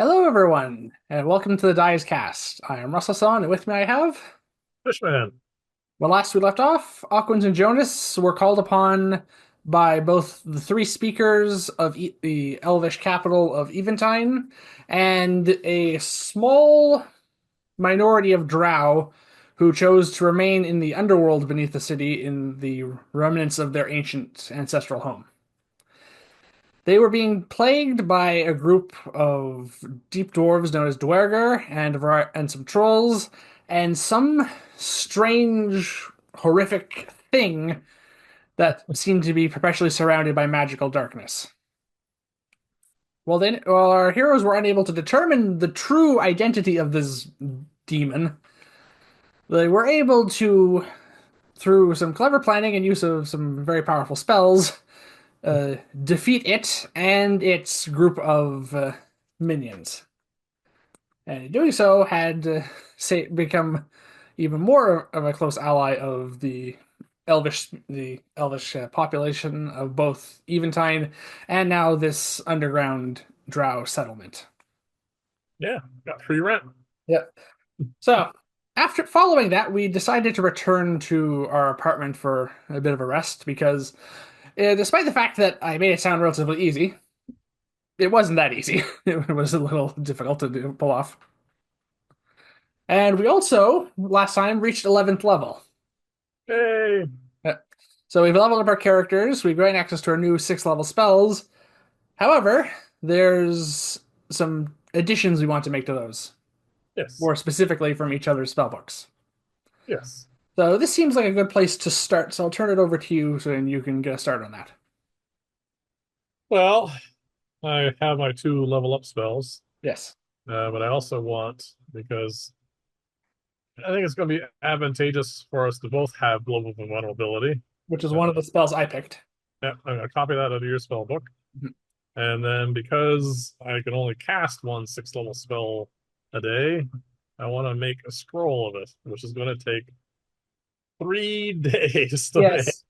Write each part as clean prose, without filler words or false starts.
Hello, everyone, and welcome to the Dice Cast. I am Russell, and with me I have. Fishman. Well, last we left off, Aquans and Jonas were called upon by both the three speakers of the Elvish capital of Eventine and a small minority of drow who chose to remain in the underworld beneath the city in the remnants of their ancient ancestral home. They were being plagued by a group of deep dwarves known as Dwerger and some trolls and some strange, horrific thing that seemed to be perpetually surrounded by magical darkness. While our heroes were unable to determine the true identity of this demon, they were able to, through some clever planning and use of some very powerful spells, defeat it and its group of minions. And in doing so, had become even more of a close ally of the Elvish population of both Eventine and now this underground Drow settlement. Yeah, got free rent. Yep. So after following that, we decided to return to our apartment for a bit of a rest because, despite the fact that I made it sound relatively easy, it wasn't that easy. It was a little difficult to pull off. And we also, last time, reached 11th level. Hey, Yeah. So we've leveled up our characters, we've gained access to our new 6th level spells. However, there's some additions we want to make to those, yes, more specifically from each other's spellbooks. yes. So this seems like a good place to start, so I'll turn it over to you so then you can get a start on that. Well, I have my two level up spells, Yes, but I also want, because I think it's going to be advantageous for us to both have global vulnerability. which is one of Uh, the spells I picked. yeah, I'm going to copy that out of your spell book. And then because I can only cast one sixth level spell a day, I want to make a scroll of it, which is going to take 3 days to make. Yes.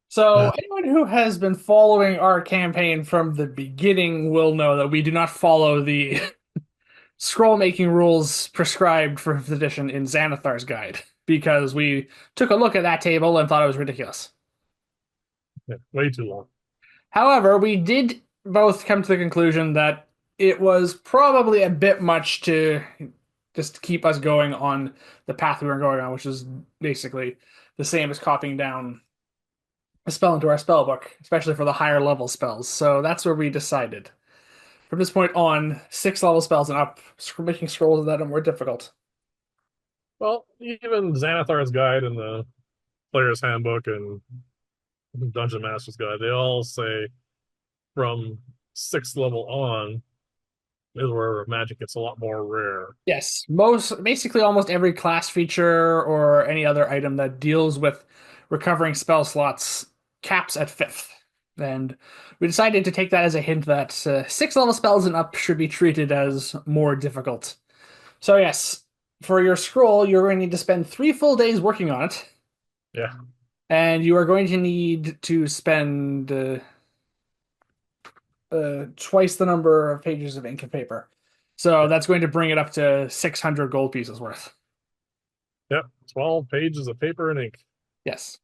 So Uh, anyone who has been following our campaign from the beginning will know that we do not follow the scroll making rules prescribed for 5th edition in Xanathar's guide because we took a look at that table and thought it was ridiculous. yeah, way too long. However, we did both come to the conclusion that it was probably a bit much to just keep us going on the path we were going on, which is basically the same as copying down a spell into our spell book, especially for the higher level spells. So that's where we decided. From this point on, 6th level spells and up, making scrolls of that are more difficult. Well, even Xanathar's guide and the player's handbook and Dungeon Master's guide, they all say from sixth level on is where magic gets a lot more rare. Yes, most basically almost every class feature or any other item that deals with recovering spell slots caps at 5th. And we decided to take that as a hint that 6th level spells and up should be treated as more difficult. So, yes, for your scroll, you're going to need to spend 3 full days working on it, Yeah. and you are going to need to spend twice the number of pages of ink and paper. So, Yeah. that's going to bring it up to 600 gold pieces worth. Yep. 12 pages of paper and ink. Yes.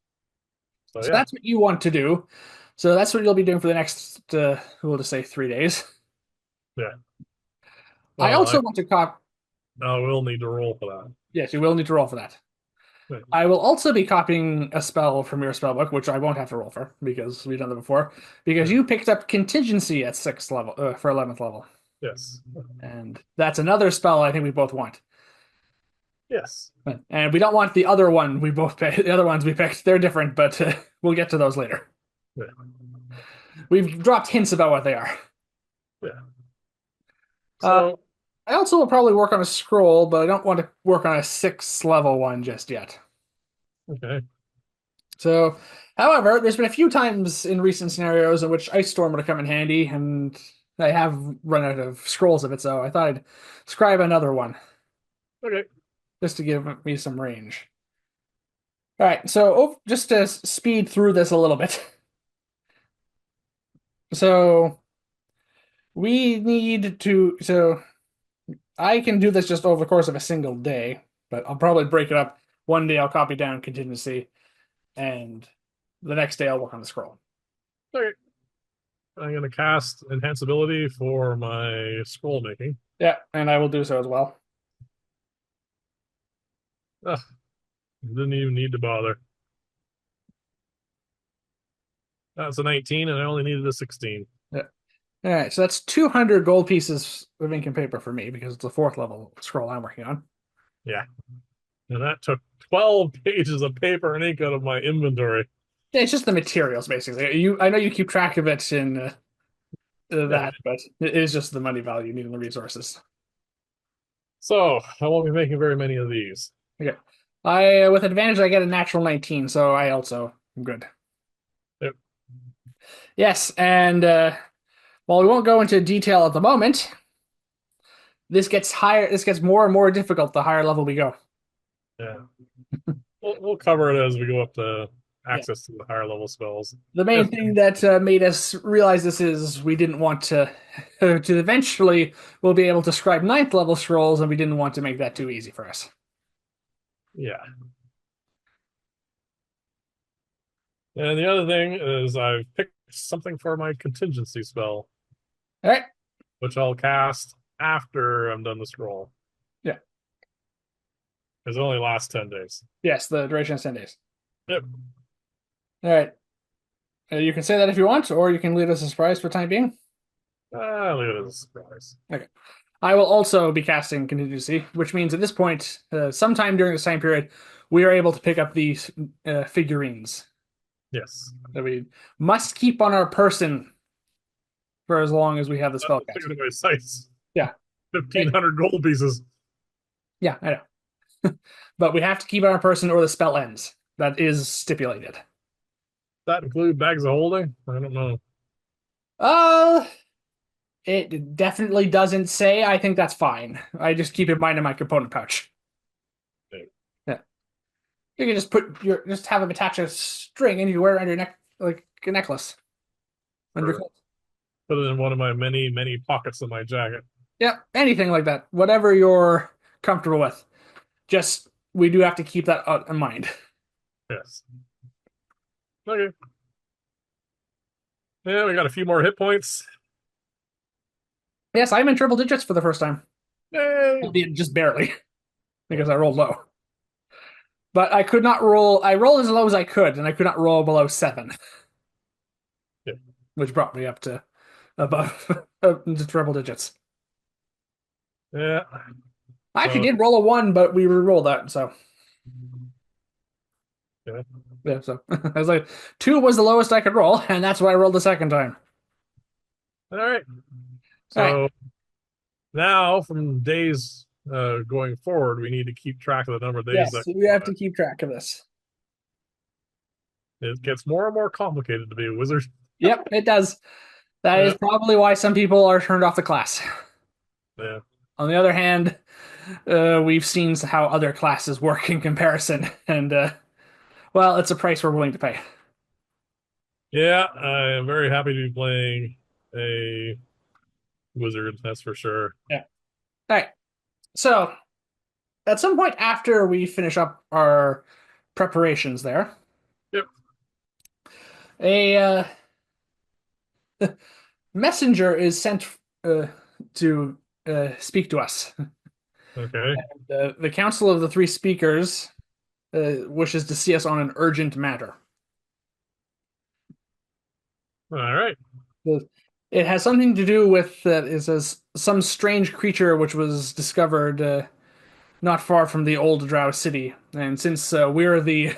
So So yeah. that's what you want to do. So that's what you'll be doing for the next, we'll just say 3 days. Yeah. I Well, also want to cop. I will need to roll for that. Yes, you will need to roll for that. Right. I will also be copying a spell from your spell book, which I won't have to roll for because we've done that before. Because Yeah. you picked up contingency at 6th level for 11th level, Yes. and that's another spell I think we both want. Yes. And we don't want the other one we both picked. The other ones we picked, they're different, but we'll get to those later. Yeah. We've dropped hints about what they are. Yeah. Uh, So I also will probably work on a scroll, but I don't want to work on a 6th level one just yet. okay. So, however, there's been a few times in recent scenarios in which Ice Storm would have come in handy, and I have run out of scrolls of it, so I thought I'd scribe another one Okay. just to give me some range. All right, so just to speed through this a little bit. So we need to. So I can do this just over the course of a single day, but I'll probably break it up. One day I'll copy down contingency, and the next day I'll work on the scroll. Okay. I'm going to cast enhanceability for my scroll making. Yeah, and I will do so as well. Ugh, didn't even need to bother. That's a 19, and I only needed a 16. Yeah. All right, so that's 200 gold pieces of ink and paper for me because it's a fourth level scroll I'm working on. Yeah. And that took 12 pages of paper and ink out of my inventory. Yeah, it's just the materials basically. I know you keep track of it in Yeah. that, but it is just the money value needing the resources. So I won't be making very many of these. Okay, I with advantage I get a natural 19, so I also am good. Yep. Yes, and while we won't go into detail at the moment, this gets higher. This gets more and more difficult the higher level we go. Yeah. We'll cover it as we go up to Yeah. access to the higher level spells. The main If, thing that made us realize this is we didn't want to to eventually we'll be able to scribe ninth level scrolls, and we didn't want to make that too easy for us. yeah. And the other thing is I've picked something for my contingency spell, All right. which I'll cast after I'm done the scroll. Yeah. Because it only lasts 10 days. Yes, the duration is 10 days. Yep. All right. You can say that if you want, or you can leave us a surprise for the time being. Leave it as a surprise. Okay. I will also be casting contingency, which means at this point, sometime during this time period, we are able to pick up these figurines Yes. that we must keep on our person for as long as we have the spell Look cast. at my sights. Yeah. 1,500 gold pieces. Yeah, I know. But we have to keep it on our person or the spell ends. That is stipulated. That include bags of holding? I don't know. Uh, it definitely doesn't say. I think that's fine. I just keep in mind in my component pouch. Yeah. You can just just have them attach a string and you wear it on your neck like a necklace. Under your Or clothes. put it in one of my many, many pockets of my jacket. Yeah, anything like that. Whatever you're comfortable with. Just we do have to keep that in mind. Yes. Okay. Yeah, we got a few more hit points. Yes, I'm in triple digits for the first time. Yay! Albeit just barely, because I rolled low. But I could not roll. I rolled as low as I could, and I could not roll below 7, Yeah. which brought me up to above to triple digits. Yeah. I actually So, did roll a 1, but we re-rolled that, so yeah. yeah. So I was like, 2 was the lowest I could roll, and that's what I rolled the second time. All right. All right. So now from days going forward, we need to keep track of the number of days Yes, that so we have to keep track of this. it gets more and more complicated to be a wizard. Yep, it does. That is Yeah. probably why some people are turned off the class. Yeah. On the other hand, we've seen how other classes work in comparison, and well, it's a price we're willing to pay. Yeah, I am very happy to be playing a wizard, that's for sure. Yeah. All right. So, at some point after we finish up our preparations there, Yep. a messenger is sent to speak to us. Okay. The Council of the Three Speakers wishes to see us on an urgent matter. All right. It has something to do with it says some strange creature which was discovered not far from the old Drow city, and since we're the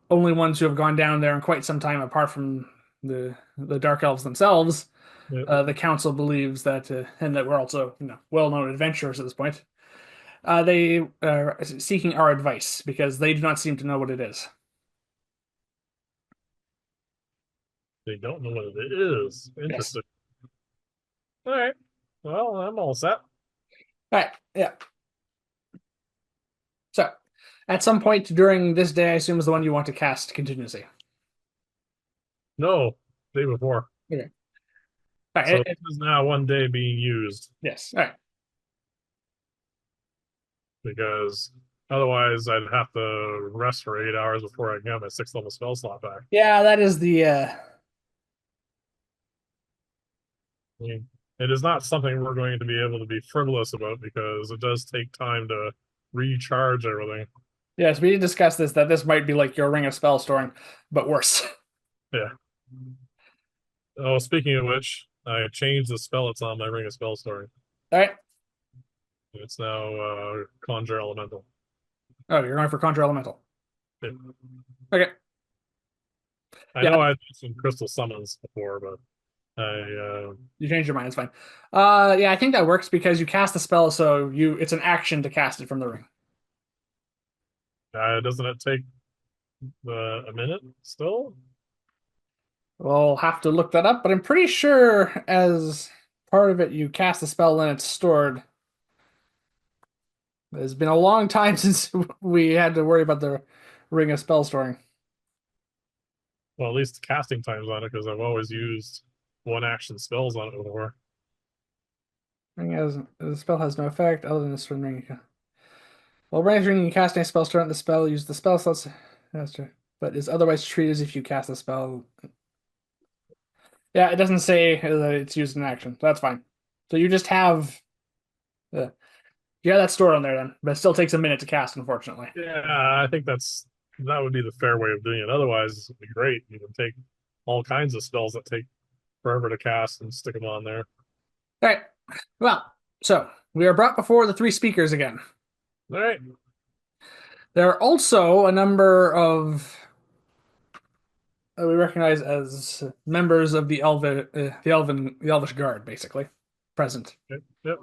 only ones who have gone down there in quite some time, apart from the Dark Elves themselves, Yep. the council believes that, and that we're also well-known adventurers at this point. They are seeking our advice because they do not seem to know what it is. They don't know what it is. Yes. Interesting. All right. Well, I'm all set. All right. Yeah. So, at some point during this day, I assume is the one you want to cast contingency. No, day before. Okay. All right. So this is now one day being used. Yes. All right. because otherwise I'd have to rest for 8 hours before I can get my sixth level spell slot back. Yeah, that is the I mean, it is not something we're going to be able to be frivolous about because it does take time to recharge everything. yes, we discussed this that this might be like your Ring of Spell storing, but worse. Yeah. Oh, speaking of which, I changed the spell it's on my Ring of Spell story. All right. It's now Conjure Elemental. Oh, you're going for Conjure Elemental. Yeah. Okay. I Yeah, know I've done some Crystal Summons before, but you changed your mind. It's fine. Yeah, I think that works because you cast the spell, so it's an action to cast it from the ring. doesn't it take a minute still? We'll have to look that up, but I'm pretty sure as part of it, you cast the spell and it's stored. It's been a long time since we had to worry about the Ring of Spell storing. Well, at least casting times on it because I've always used one action spells on it before. The spell has no effect other than the sword ring. While registering and casting a spell, start the spell, use the spell slots. That's true. But is otherwise treated as if you cast a spell. Yeah, it doesn't say that it's used in action. So that's fine. So uh, you have that stored on there then, but it still takes a minute to cast, unfortunately. Yeah, I think that would be the fair way of doing it. Otherwise, it'd be great. You can take all kinds of spells that take forever to cast and stick them on there. All right. Well, so we are brought before the three speakers again. All right. There are also a number of we recognize as members of the Elvish Guard, basically present. Yep. Yep.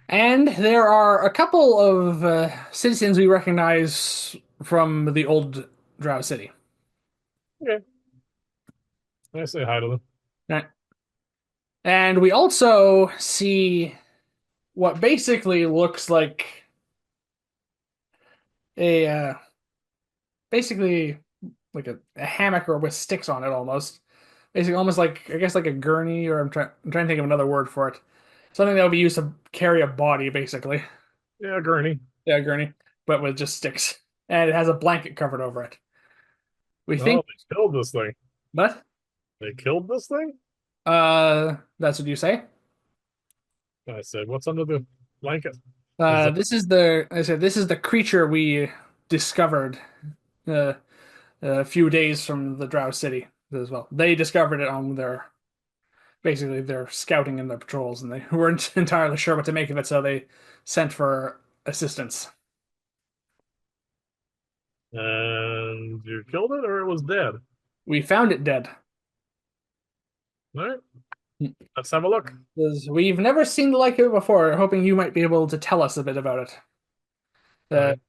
And there are a couple of citizens we recognize from the old Drow City. Okay. I say hi to them. Right. And we also see what basically looks like a basically like a hammock or with sticks on it almost. Basically almost like I guess like a gurney or I'm trying to think of another word for it. Something that would be used to carry a body, basically. Yeah, Gurney. Yeah, gurney, but with just sticks. And it has a blanket covered over it. We Oh, think they killed this thing. what? They killed this thing? That's what you say? I said, what's under the blanket? Is that I said this is the creature we discovered uh, a few days from the Drow City as well. They discovered it on their scouting and their patrols, and they weren't entirely sure what to make of it, so they sent for assistance. and you killed it or it was dead? We found it dead. All right. Let's have a look. We've never seen the like of it before, hoping you might be able to tell us a bit about it. All Uh, right.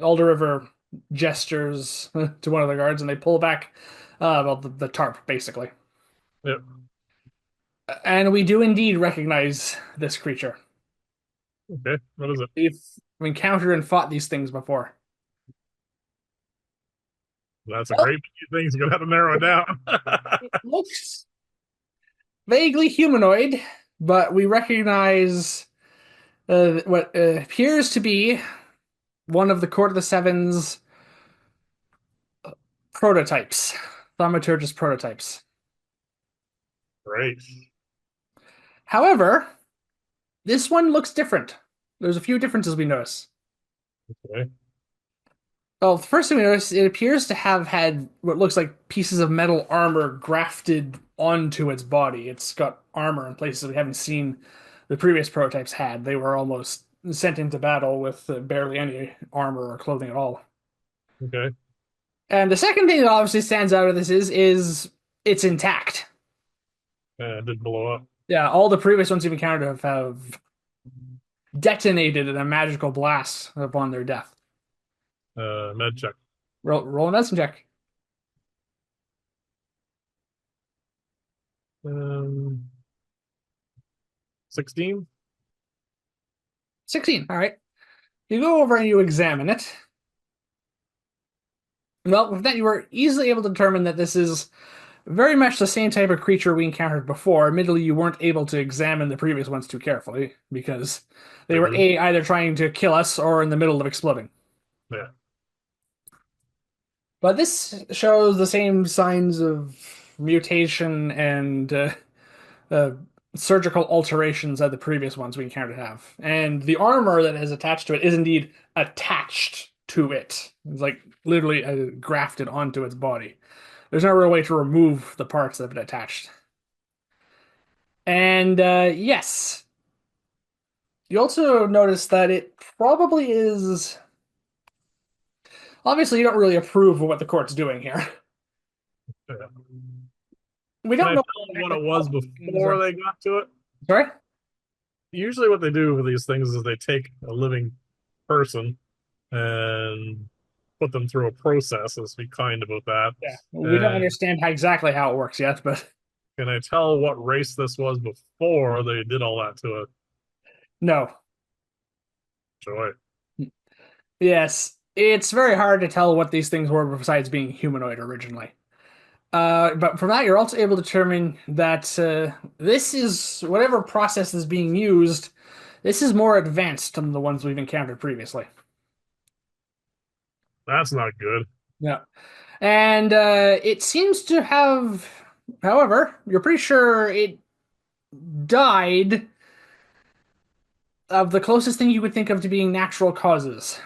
Alder River gestures to one of the guards, and they pull back, well, the tarp, basically. Yep. And we do indeed recognize this creature. Okay. What is it? We've encountered and fought these things before. That's a great thing. You're gonna have to narrow it down. It looks vaguely humanoid, but we recognize what appears to be one of the Court of the Seven's prototypes, Thaumaturgist prototypes. Great. However, this one looks different. There's a few differences we notice. Okay. Well, the first thing we notice, it appears to have had what looks like pieces of metal armor grafted onto its body. It's got armor in places we haven't seen the previous prototypes had. They were almost sent into battle with barely any armor or clothing at all. Okay. And the second thing that obviously stands out of this is it's intact. It did blow up. Yeah, all the previous ones you've encountered have detonated in a magical blast upon their death. Med check. Roll a medicine check. Um, 16. 16. All right. You go over and you examine it. Well, with that, you were easily able to determine that this is Very much the same type of creature we encountered before. Admittedly, you weren't able to examine the previous ones too carefully because they were Figured. A, either trying to kill us or in the middle of exploding. Yeah. But this shows the same signs of mutation and uh, surgical alterations that the previous ones we encountered have. And the armor that is attached to it is indeed attached to it. It's like literally grafted onto its body. There's no real way to remove the parts that have been attached. And yes, you also notice that it probably is. Obviously, you don't really approve of what the court's doing here. Yeah. We Can don't I know tell them what exactly it how was things before are. they got to it? Sorry? Usually, what they do with these things is they take a living person and put them through a process. Let's be kind about that. Yeah. We don't And understand exactly how it works yet, but can I tell what race this was before they did all that to it? no. Joy. Yes, it's very hard to tell what these things were besides being humanoid originally. But from that, you're also able to determine that this is whatever process is being used. This is more advanced than the ones we've encountered previously. That's not good. Yeah, and it seems to have. However, you're pretty sure it died of the closest thing you would think of to being natural causes.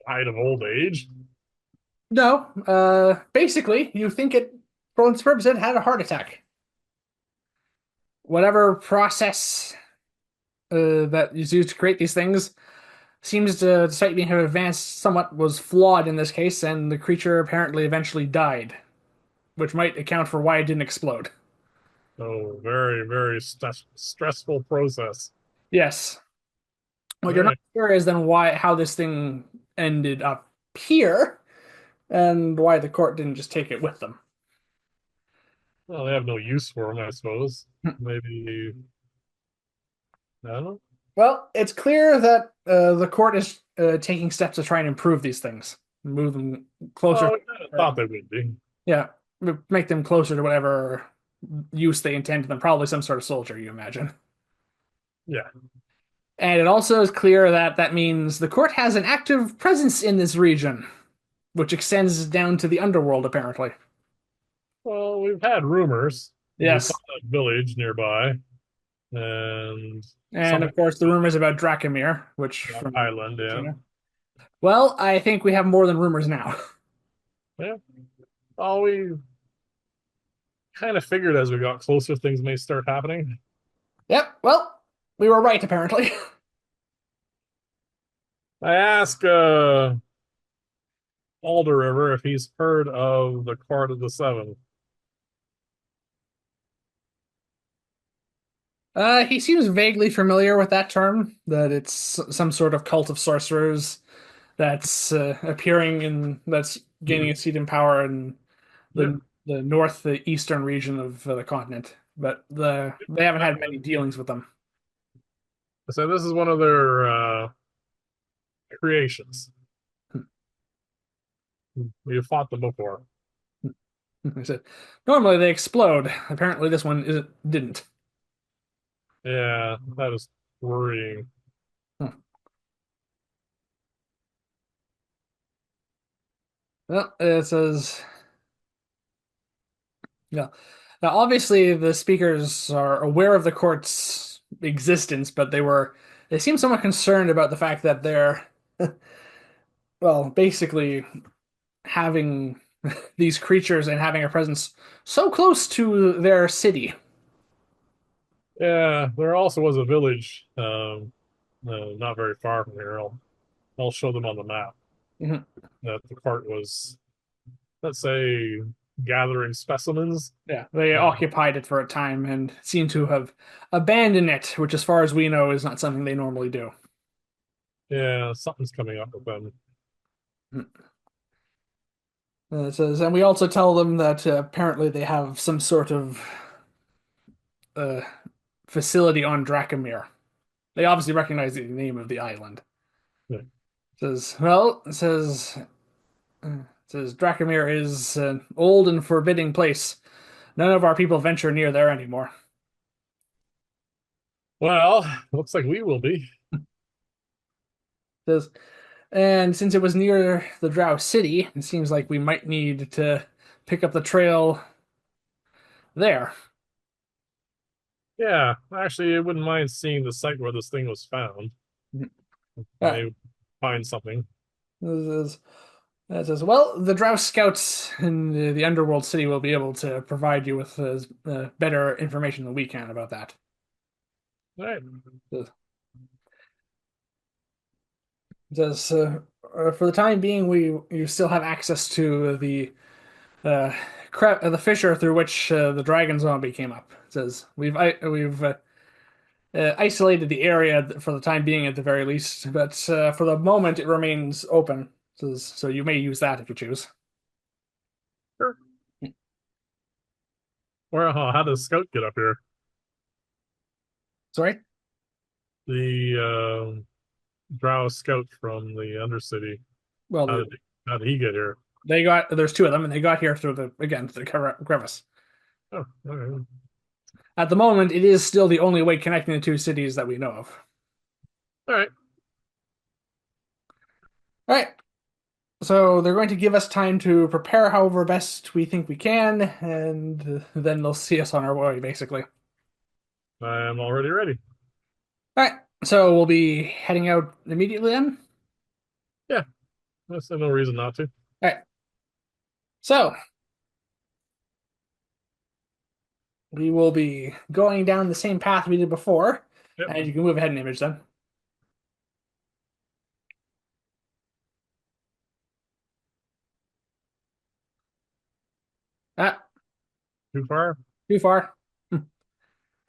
Died of old age. No, basically, you think it, for all its purpose, it had a heart attack. Whatever process that is used to create these things seems to, despite being advanced, somewhat was flawed in this case, and the creature apparently eventually died, which might account for why it didn't explode. Oh, very, very stressful process. Yes. All What you're not right. sure is then why, how this thing ended up here, and why the court didn't just take it with them. Well, they have no use for them, I suppose. Maybe, I don't know. Well, it's clear that the court is taking steps to try and improve these things, move them closer. Well, we kind of thought they would be. Yeah, make them closer to whatever use they intend to them. Probably some sort of soldier, you imagine. Yeah. And it also is clear that that means the court has an active presence in this region, which extends down to the underworld, apparently. Well, we've had rumors. We saw Yes. that village nearby and And something of course, the rumors about Dracomir, which on from. island. Yeah. Well, I think we have more than rumors now. Yeah. Oh, we kind of figured as we got closer, things may start happening. Yep, well, we were right, apparently. I asked Alder River if he's heard of the Court of the Seven. He seems vaguely familiar with that term, that it's some sort of cult of sorcerers that's appearing in, that's gaining a seat in power in Yeah. the north, the eastern region of the continent. But they haven't had many dealings with them. So this is one of their creations. We have fought them before. I said, normally they explode. Apparently, this one didn't. Yeah, that is worrying. Huh. Well, it says, yeah. Now, obviously, the speakers are aware of the court's existence, but they seem somewhat concerned about the fact that they're, well, basically having these creatures and having a presence so close to their city. Yeah, there also was a village not very far from here. I'll show them on the map Mhm. that the cart was, let's say, gathering specimens. Yeah, they Uh, occupied it for a time and seem to have abandoned it, which, as far as we know, is not something they normally do. yeah, something's coming up with them. It says, and we also tell them that apparently they have some sort of uh, facility on Dracomir. They obviously recognize the name of the island. Yeah. It says, well, it says. says Dracomir is an old and forbidding place. None of our people venture near there anymore. Well, looks like we will be. Says, and since it was near the Drow city, it seems like we might need to pick up the trail there. Yeah, actually, I wouldn't mind seeing the site where this thing was found. Uh, Maybe find something. says, says, well, the Drow scouts in the Underworld city will be able to provide you with better information than we can about that. All right. Says, says for the time being, we you still have access to uh, the fissure through which the dragon zombie came up. It says we've isolated the area for the time being, at the very least, but for the moment, it remains open. It says, so you may use that if you choose. Sure. Where, how does Scout get up here? Sorry. The Drow Scout from the Undercity. Well, How did how did he get here? they got there's two of them, and they got here through the crevice. Oh, all right. At the moment, it is still the only way connecting the two cities that we know of. All right. All right. So they're going to give us time to prepare however best we think we can, and then they'll see us on our way, basically. I am already ready. All right. So we'll be heading out immediately then. Yeah, there's no reason not to. All right. So we will be going down the same path we did before, Yep. and you can move ahead an image then. Ah, Too far? too far.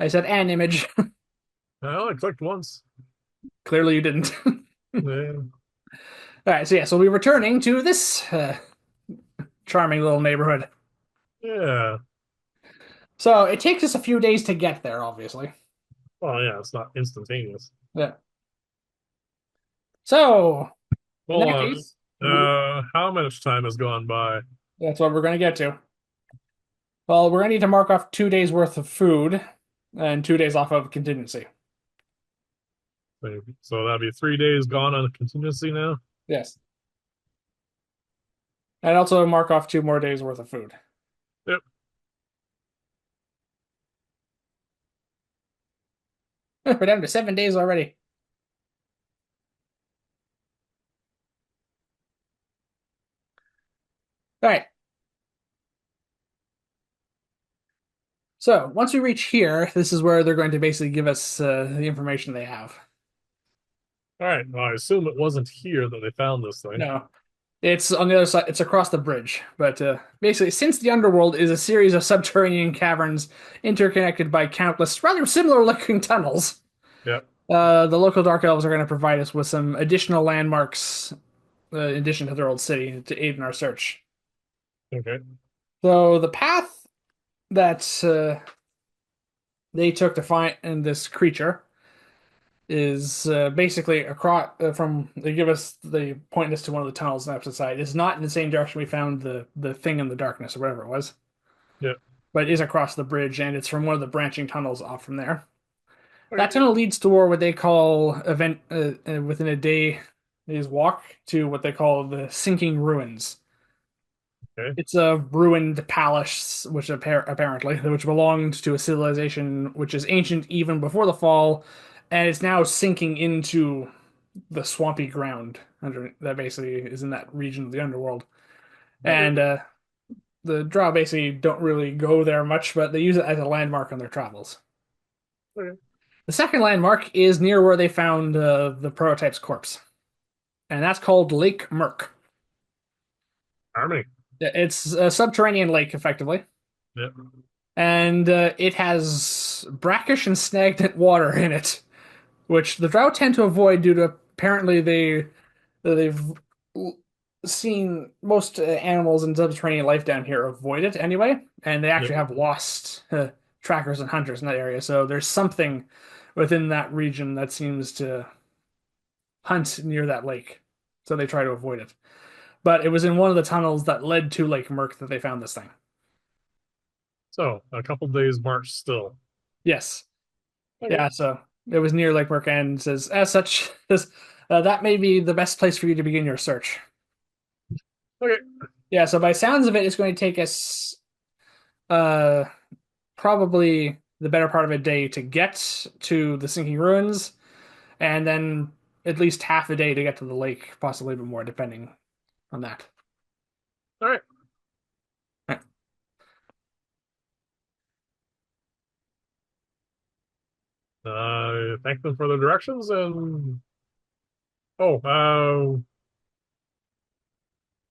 I said an image. I only clicked once. Clearly you didn't. Yeah. All right. So yeah. So we'll be returning to this charming little neighborhood. Yeah. So it takes us a few days to get there, obviously. Well, yeah, it's not instantaneous. Yeah. So in Hold that on. case, we How much time has gone by? that's what we're going to get to. Well, we're going to need to mark off 2 days worth of food and 2 days off of contingency. So that'd be 3 days gone on contingency now. Yes. And also mark off 2 more days worth of food. Yep. We're down to 7 days already. All right. So once we reach here, this is where they're going to basically give us the information they have. All right. Well, I assume it wasn't here that they found this thing. No, it's on the other side. It's across the bridge. But basically, since the Underworld is a series of subterranean caverns interconnected by countless rather similar-looking tunnels, Yep. the local Dark Elves are going to provide us with some additional landmarks in addition to their old city to aid in our search. Okay. So the path that they took to find this creature is basically across from they point us to one of the tunnels on the opposite side. It's not in the same direction we found the thing in the darkness or whatever it was, Yep. but it is across the bridge and it's from one of the branching tunnels off from there. Okay. That tunnel leads to what they call event within a day's walk to what they call the sinking ruins. Okay. It's a ruined palace, apparently which belonged to a civilization which is ancient even before the fall, and it's now sinking into the swampy ground under that basically is in that region of the underworld. Okay. And the Drow basically don't really go there much, but they use it as a landmark on their travels. Okay. The second landmark is near where they found the prototype's corpse, and that's called Lake Merk. Harmony. It's a subterranean lake, effectively, Yep. and it has brackish and stagnant water in it, which the Drow tend to avoid due to apparently they've seen most animals in subterranean life down here avoid it anyway, and they Yep. actually have lost trackers and hunters in that area. So there's something within that region that seems to hunt near that lake, so they try to avoid it. but it was in one of the tunnels that led to Lake Merc that they found this thing. So a couple days march still. Yes. Okay. Yeah, so it was near Lake Merc and says, as such, this, that may be the best place for you to begin your search. Okay. Yeah, so by sounds of it, it's going to take us uh probably the better part of a day to get to the sinking ruins, and then at least half a day to get to the lake, possibly even more, depending on that. All right. Right. Thank them for the directions and oh,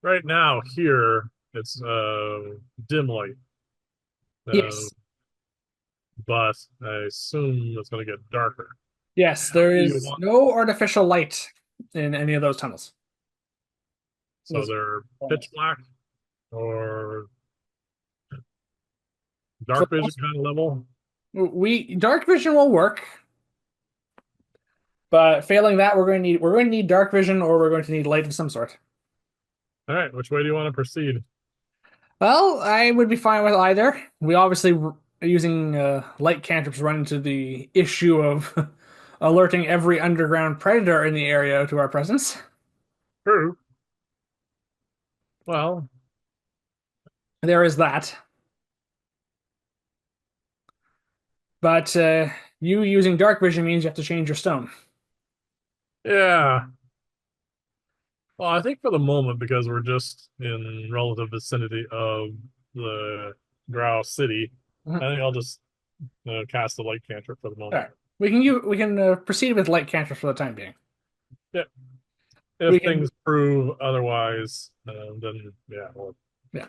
right now here it's dim light, uh, Yes. but I assume it's going to get darker. Yes, How there do you is want? no artificial light in any of those tunnels. So Those- they're pitch black or For dark vision kind of level. we dark vision will work, but failing that, we're going to need dark vision or we're going to need light of some sort. All right, which way do you want to proceed? Well, I would be fine with either. We obviously using light cantrips run into the issue of alerting every underground predator in the area to our presence. True. Well, There is that. But you using dark vision means you have to change your stone. yeah. Well, I think for the moment, because we're just in relative vicinity of the Drow city, Mhm. I think I'll just cast the light cantrip for the All moment. right. We can proceed with light cantrips for the time being. Yeah. If We can things prove otherwise, then yeah, yeah.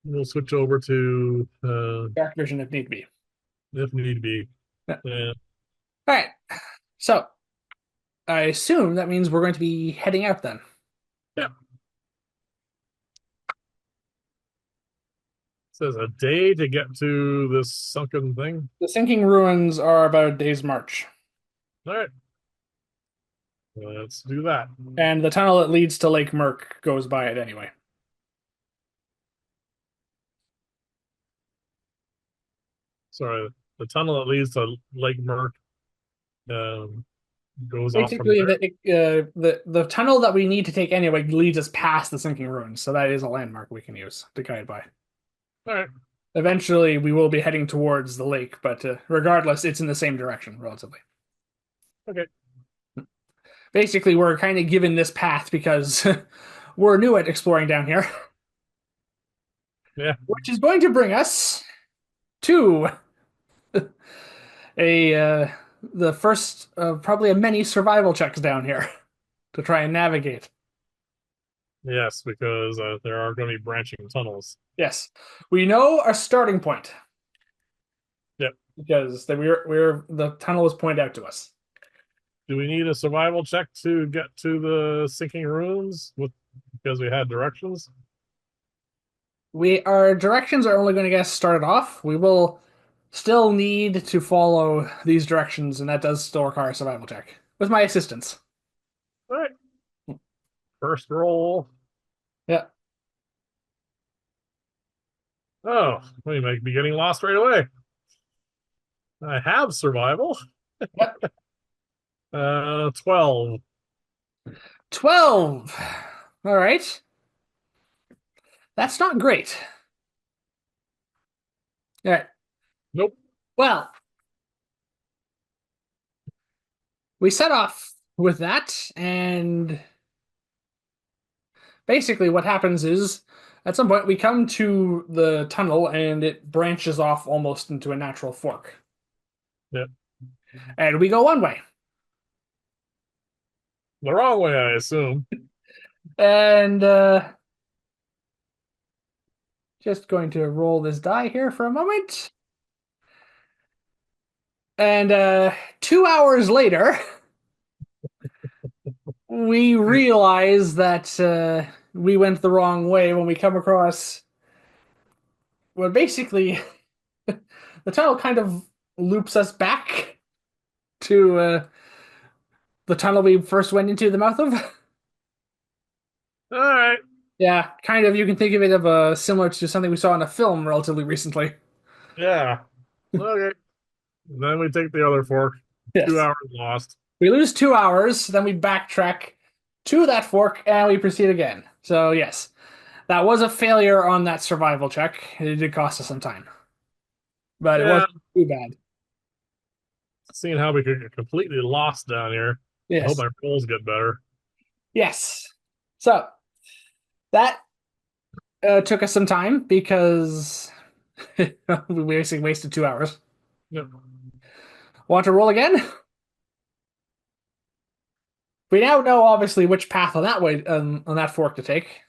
we'll switch over to Dark vision if need be. if need be. Yeah. Yeah. All right. So I assume that means we're going to be heading out then. Yeah. Says a day to get to this sunken thing. The sinking ruins are about a day's march, All right. Let's do that. and the tunnel that leads to Lake Merc goes by it anyway. Sorry, the tunnel that leads to Lake Merc um, goes off from Basically, there. the tunnel that we need to take anyway leads us past the sinking ruins, so that is a landmark we can use to guide by. All right. Eventually, we will be heading towards the lake, but regardless, it's in the same direction relatively. Okay. Basically, we're kind of given this path because we're new at exploring down here, Yeah. which is going to bring us to a the first probably of many survival checks down here to try and navigate. Yes, because there are going to be branching tunnels. Yes, we know our starting point Yep. because we're the tunnel was pointed out to us. Do we need a survival check to get to the sinking ruins with because we had directions? We our directions are only going to get us started off. We will still need to follow these directions, and that does still require a survival check with my assistance. All right. First roll. Yeah. Oh, we might be getting lost right away. I have survival. Yep. 12. 12. All right. That's not great. All right. Nope. Well, we set off with that, and basically what happens is at some point we come to the tunnel and it branches off almost into a natural fork. Yep. And we go one way. The wrong way, I assume. And just going to roll this die here for a moment. And 2 hours later, we realize that we went the wrong way when we come across. Well, basically, the tunnel kind of loops us back to the tunnel we first went into the mouth of. All right. Yeah, kind of. You can think of it of similar to something we saw in a film relatively recently. Yeah. Okay. Then we take the other fork. Two Yes. hours lost. We lose 2 hours, then we backtrack to that fork, and we proceed again. So, yes, that was a failure on that survival check. It did cost us some time, but it Yeah. wasn't too bad. Seeing how we could get completely lost down here. I hope Yes. my rolls get better. Yes. So, that took us some time because we basically wasted 2 hours. Yep. Want to roll again? We now know obviously which path on that way on that fork to take.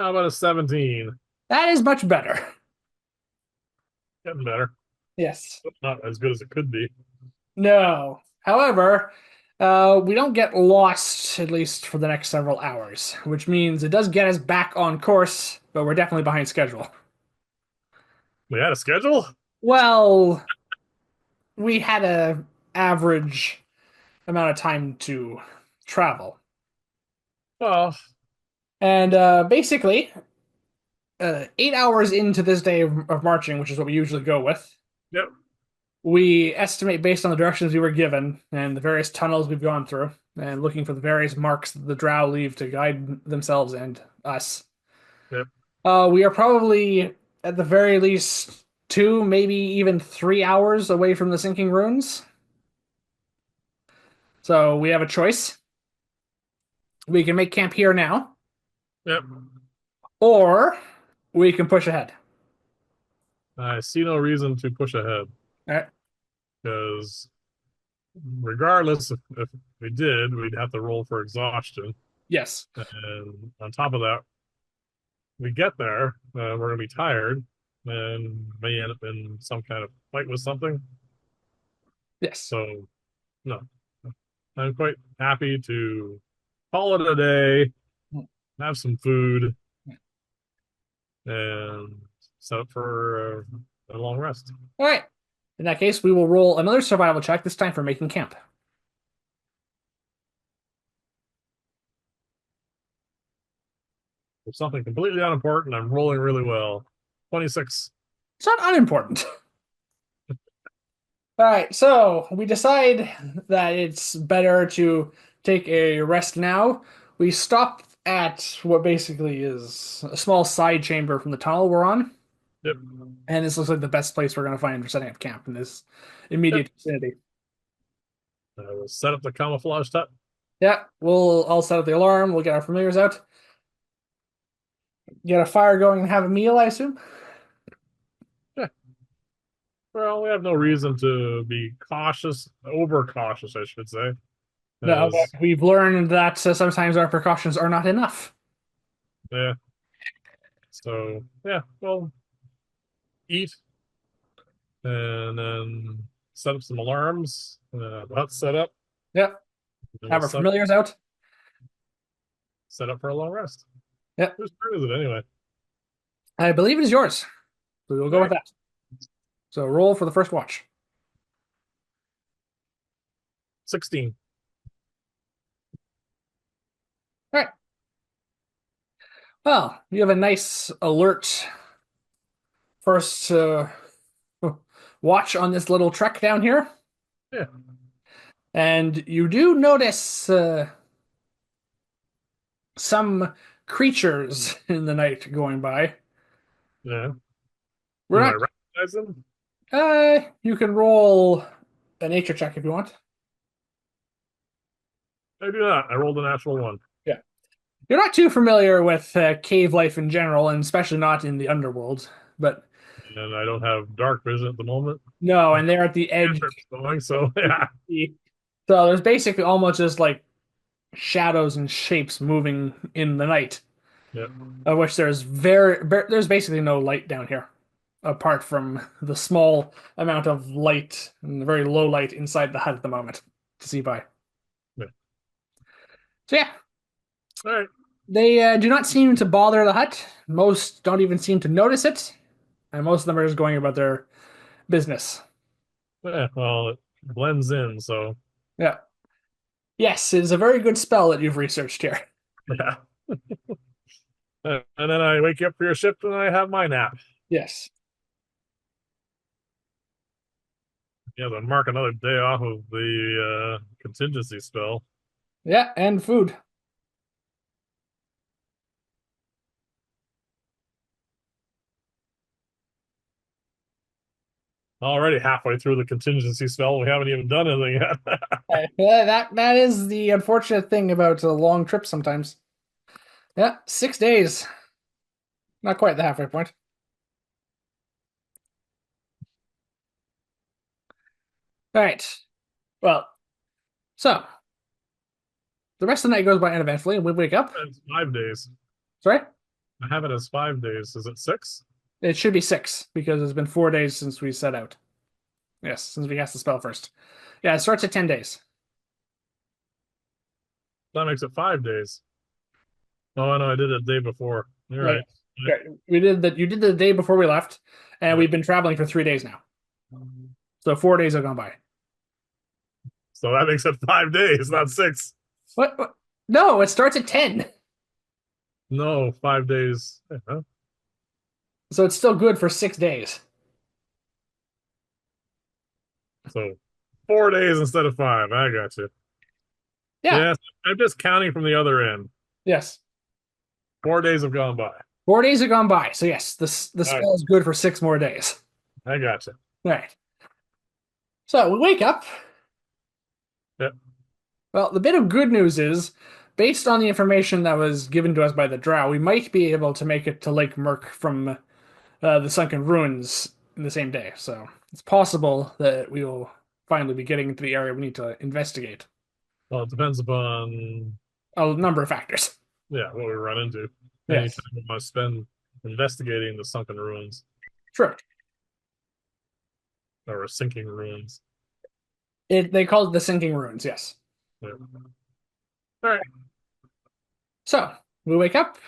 How about a 17? That is much better. Getting better. Yes. Not as good as it could be. No. However, we don't get lost at least for the next several hours, which means it does get us back on course, but we're definitely behind schedule. We had a schedule? Well, we had a average amount of time to travel. Oh, And basically, 8 hours into this day of marching, which is what we usually go with, yep, we estimate based on the directions we were given and the various tunnels we've gone through, and looking for the various marks that the drow leave to guide themselves and us. yep, We are probably, at the very least, 2, maybe even 3 hours away from the sinking ruins. So we have a choice. We can make camp here now, yep. or we can push ahead. I see no reason to push ahead All right. because regardless if we did, we'd have to roll for exhaustion. Yes. And on top of that, we get there, we're going to be tired and may end up in some kind of fight with something. Yes. So, no, I'm quite happy to call it a day, have some food, and set up for a long rest. All right. In that case, we will roll another survival check, this time for making camp. For something completely unimportant, I'm rolling really well. 26. It's not unimportant. All right, so we decide that it's better to take a rest now. We stop at what basically is a small side chamber from the tunnel we're on, Yep. and this looks like the best place we're going to find for setting up camp in this Yep. immediate vicinity. We'll set up the camouflage hut. Yeah, I'll set up the alarm. We'll get our familiars out, get a fire going, and have a meal, I assume. Yeah. Well, we have no reason to be cautious, over cautious, I should say. No, As but we've learned that sometimes our precautions are not enough. yeah. So yeah, well, eat and then set up some alarms. Hut set up, Yep, and we'll have our set familiars out. set up for a long rest. Yep, Whose turn is it anyway? I believe it is yours. So we'll All go with right, that. So roll for the first watch. 16. All right. Well, you have a nice alert first watch on this little trek down here, Yeah, and you do notice some creatures in the night going by. yeah. We're Do I not. recognize them? You can roll a nature check if you want. I do not. I rolled a natural one, Yeah. You're not too familiar with cave life in general, and especially not in the underworld. But and I don't have dark vision at the moment. no, and they're at the edge. Cantrip's going, so yeah, So there's basically almost just like shadows and shapes moving in the night, yeah, of which there's basically no light down here, apart from the small amount of light and the very low light inside the hut at the moment to see by. yeah. So yeah, All right. they do not seem to bother the hut. Most don't even seem to notice it, and most of them are just going about their business. Yeah, well, it blends in, so Yeah. Yes, it is a very good spell that you've researched here. Yeah. And then I wake up for your shift and I have my nap. Yes. Yeah, to mark another day off of the contingency spell. Yeah, and food. Already halfway through the contingency spell. We haven't even done anything yet. Yeah, that is the unfortunate thing about a long trip sometimes. Yeah, 6 days. Not quite the halfway point. All right. Well, so the rest of the night goes by uneventfully, and we wake up. It's 5 days. Sorry? I have it as 5 days. Is it six? It should be six because it's been 4 days since we set out. Yes, since we cast the spell first. Yeah, it starts at 10 days. That makes it 5 days. Oh, I know. I did it the day before. You're Yeah, right. yeah. We did that. You did the day before we left, and Yeah. we've been traveling for 3 days now. So 4 days have gone by. So that makes it 5 days, not six. What? No, it starts at 10. No, 5 days. Huh? So it's still good for 6 days. So 4 days instead of five. I got you. Yeah. Yes, I'm just counting from the other end. Yes. 4 days have gone by. 4 days have gone by. So yes, the All right, spell is good for 6 more days. I got you. All right. So we wake up. Yep. Well, the bit of good news is, based on the information that was given to us by the Drow, we might be able to make it to Lake Merk from the sunken ruins in the same day. So it's possible that we will finally be getting into the area we need to investigate. Well, it depends upon, A number of factors. yeah, what we run into. Any Yes, time we want to spend investigating the sunken ruins true. or sinking ruins. They call it the sinking ruins. Yes. Yeah. All right. So we wake up.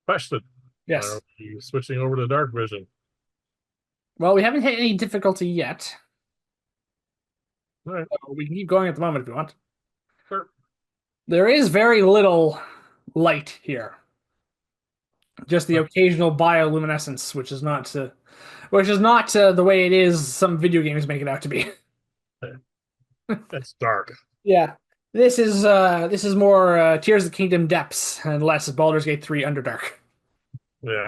Question. Are Yes. we switching over to dark vision? Well, we haven't hit any difficulty yet. All right. We can keep going at the moment if we want. Sure. There is very little light here. Just the All occasional bioluminescence, which is not the way it is some video games make it out to be. right. It's dark. Yeah. This is more Tears of the Kingdom depths and less Baldur's Gate 3 Underdark. Yeah.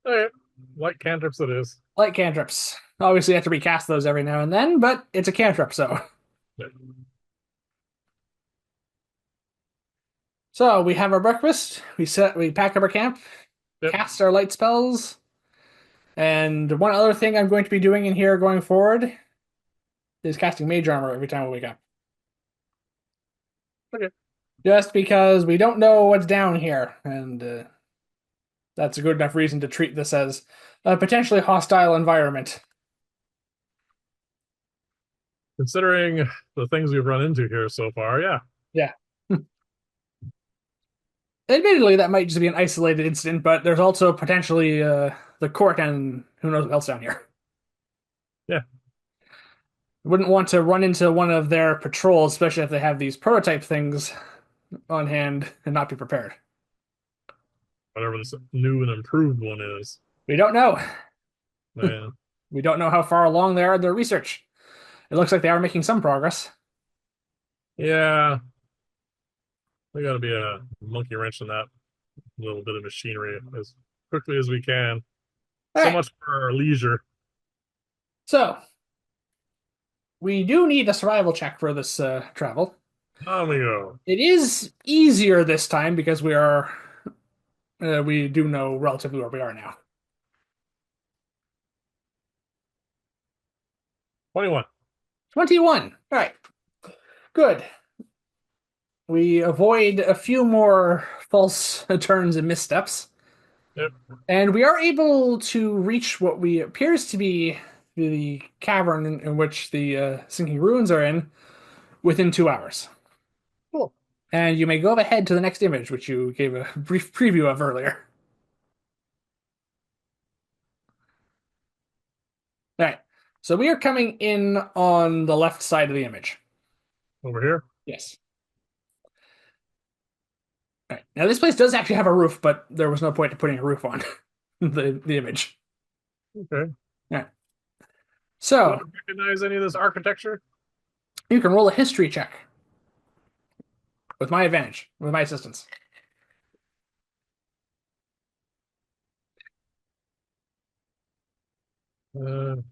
All right. Light cantrips it is. Light cantrips. Obviously, you have to recast those every now and then, but it's a cantrip, so. Yeah. So we have our breakfast. We pack up our camp, Yep. cast our light spells, and one other thing I'm going to be doing in here going forward is casting mage armor every time we wake up. Okay. Just because we don't know what's down here, and that's a good enough reason to treat this as a potentially hostile environment. Considering the things we've run into here so far, yeah. Yeah. Admittedly, that might just be an isolated incident, but there's also potentially the court and who knows what else down here. Yeah. Wouldn't want to run into one of their patrols, especially if they have these prototype things on hand and not be prepared. Whatever this new and improved one is. We don't know. Man. We don't know how far along they are in their research. It looks like they are making some progress. Yeah. We got to be a monkey wrench in that little bit of machinery as quickly as we can. All So right. much for our leisure. So we do need a survival check for this travel. On we go. It is easier this time because we do know relatively where we are now. 21. 21. All right. Good. We avoid a few more false turns and missteps, Yep. and we are able to reach what we appears to be the cavern in which the sinking ruins are in within 2 hours. Cool. And you may go ahead to the next image, which you gave a brief preview of earlier. All right. So we are coming in on the left side of the image. Over here. Yes. All right. Now this place does actually have a roof, but there was no point to putting a roof on the image. Okay. All right. Do I So recognize any of this architecture? you can roll a history check with my advantage, with my assistance.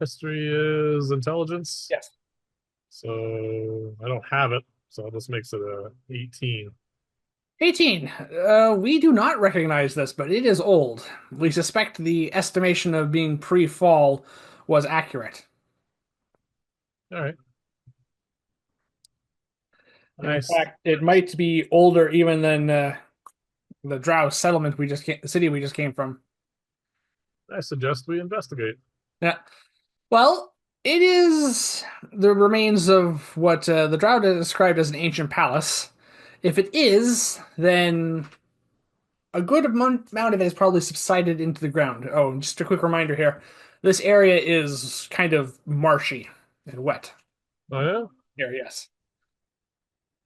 History is intelligence, Yes. so I don't have it. So this makes it a 18. 18. We do not recognize this, but it is old. We suspect the estimation of being pre-fall was accurate. All right. In Nice. fact, it might be older even than the Drow settlement the city we just came from. I suggest we investigate. Yeah. Well, it is the remains of what the Drow described as an ancient palace. If it is, then a good amount of it has probably subsided into the ground. Oh, and just a quick reminder here. This area is kind of marshy and wet. Oh yeah. Here, yes.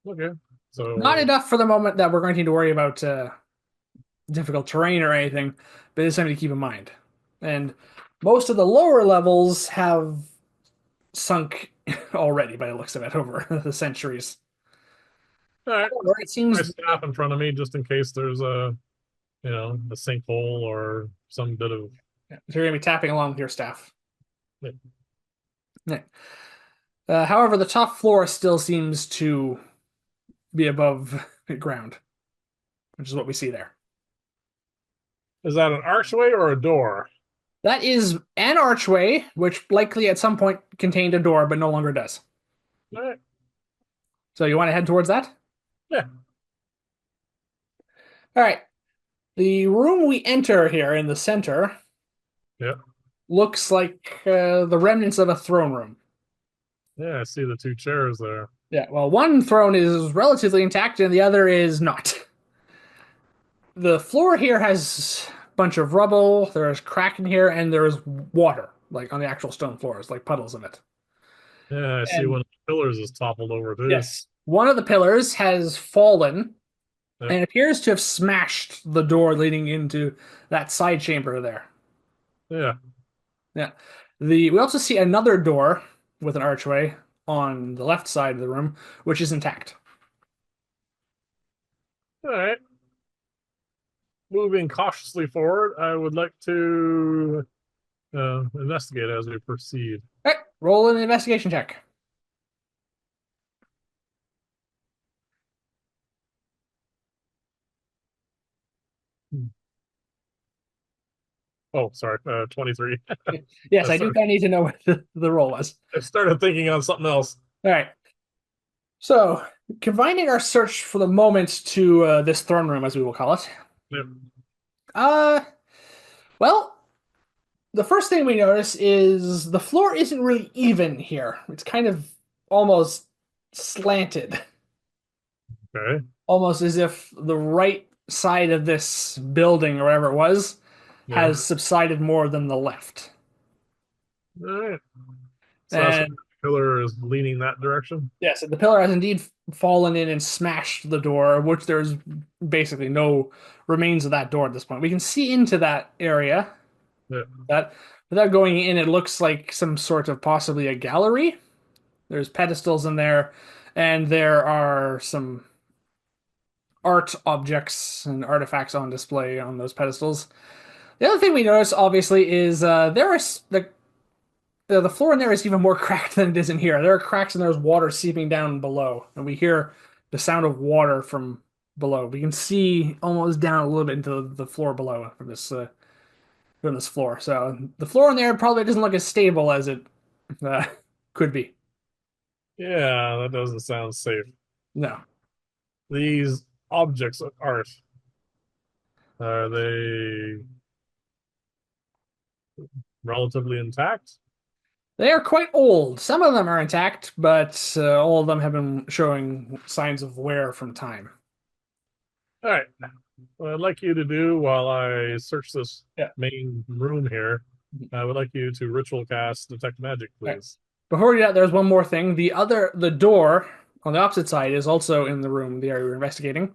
Okay. Not So enough for the moment that we're going to need to worry about difficult terrain or anything, but it's something to keep in mind. And most of the lower levels have sunk already by the looks of it over the centuries. all right. However, it My seems staff in front of me just in case there's a a sinkhole or some bit of. you're going to be tapping along with your staff. Yeah. Yeah. However, the top floor still seems to be above ground, which is what we see there. Is that an archway or a door? That is an archway, which likely at some point contained a door, but no longer does. All right. So you want to head towards that? Yeah. All right. The room we enter here in the center Yeah. looks like the remnants of a throne room. Yeah. I see the two chairs there. Yeah, well, one throne is relatively intact and the other is not. The floor here has a bunch of rubble, there's crack in here, and there's water, like on the actual stone floors, like puddles of it. Yeah. I see And one of the pillars is toppled over too. yes, one of the pillars has fallen Yeah. and appears to have smashed the door leading into that side chamber there. Yeah. Yeah. We also see another door with an archway on the left side of the room, which is intact. All right. Moving cautiously forward, I would like to investigate as we proceed. All right, roll an investigation check. Oh, sorry, 23. Yes, I I do started, kind of need to know what the roll was. I started thinking on something else. All right. So, confining our search for the moment to this throne room, as we will call it. Yeah. Uh, well, the first thing we notice is the floor isn't really even here. It's kind of almost slanted, Okay. almost as if the right side of this building or whatever it was Yeah. has subsided more than the left. All right. So that's what And the pillar is leaning that direction. yes, the pillar has indeed fallen in and smashed the door, of which there's basically no remains of that door at this point. We can see into that area. Yeah. That without going in, it looks like some sort of possibly a gallery. There's pedestals in there, and there are some art objects and artifacts on display on those pedestals. The other thing we notice, obviously, is there is the floor in there is even more cracked than it is in here. There are cracks and there's water seeping down below, and we hear the sound of water from below. We can see almost down a little bit into the floor below from this floor. So the floor in there probably doesn't look as stable as it uh, could be. Yeah, that doesn't sound safe. No, These objects of art, are they relatively intact? they are quite old. Some of them are intact, but all of them have been showing signs of wear from time. All right. What I'd like you to do while I search this Yeah. main room here, I would like you to ritual cast detect magic, Okay. please. Before we do that, there's one more thing. The door on the opposite side is also in the room, the area we're investigating.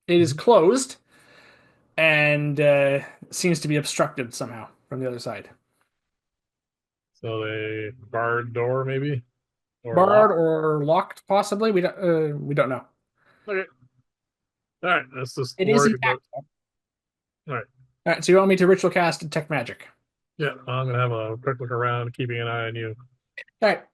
It is Mhm. closed and seems to be obstructed somehow from the other side. So they barred door maybe or Barred locked. or locked, possibly. We don't know. Okay. All right. Let's just It is worry about. intact. All All right. right, so you want me to ritual cast detect magic? Yeah, I'm gonna have a quick look around, keeping an eye on you. All right.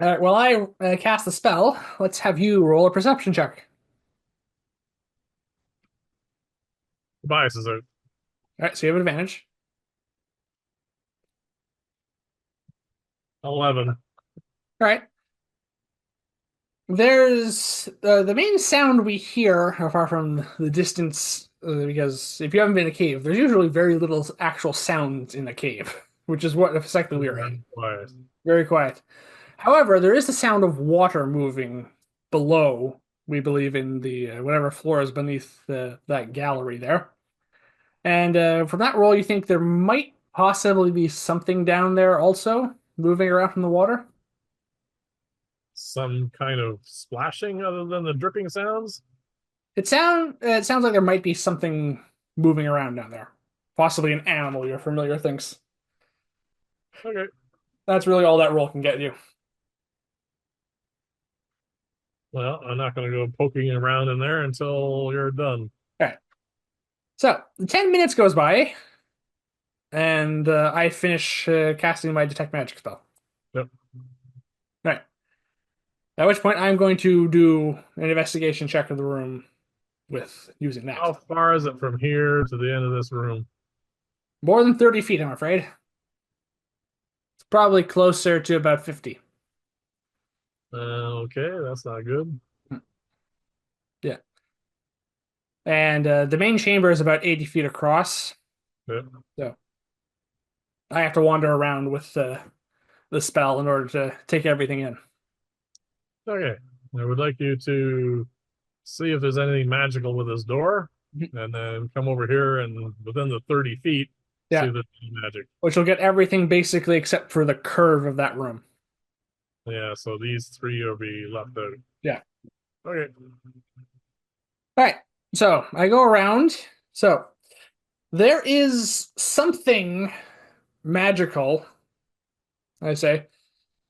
All right. Well, I cast the spell. Let's have you roll a perception check. Biases are All right. So you have advantage. 11. All right. There's the main sound we hear, apart from the distance, because if you haven't been in a cave, there's usually very little actual sound in a cave, which is what effectively we are in. Very quiet. Very quiet. However, there is the sound of water moving below, we believe, in the whatever floor is beneath that gallery there. And from that roll, you think there might possibly be something down there also moving around from the water? Some kind of splashing other than the dripping sounds. It sounds like there might be something moving around down there. Possibly an animal your familiar thinks. Okay. That's really all that roll can get you. Well, I'm not gonna go poking around in there until you're done. All right. So, 10 minutes goes by, and I finish casting my detect magic spell. Yep. All right. At which point I'm going to do an investigation check of the room with using that. How far is it from here to the end of this room? More than 30 feet, I'm afraid. It's probably closer to about 50. Okay, that's not good. Yeah. And the main chamber is about 80 feet across. Yep. So I have to wander around with the spell in order to take everything in. Okay. I would like you to see if there's anything magical with this door, Mhm. and then come over here and within the 30 feet, see Yeah. if there's any magic. Which will get everything basically except for the curve of that room. Yeah, so these three will be left out. Yeah. Okay. All right. So I go around. So there is something magical, I say,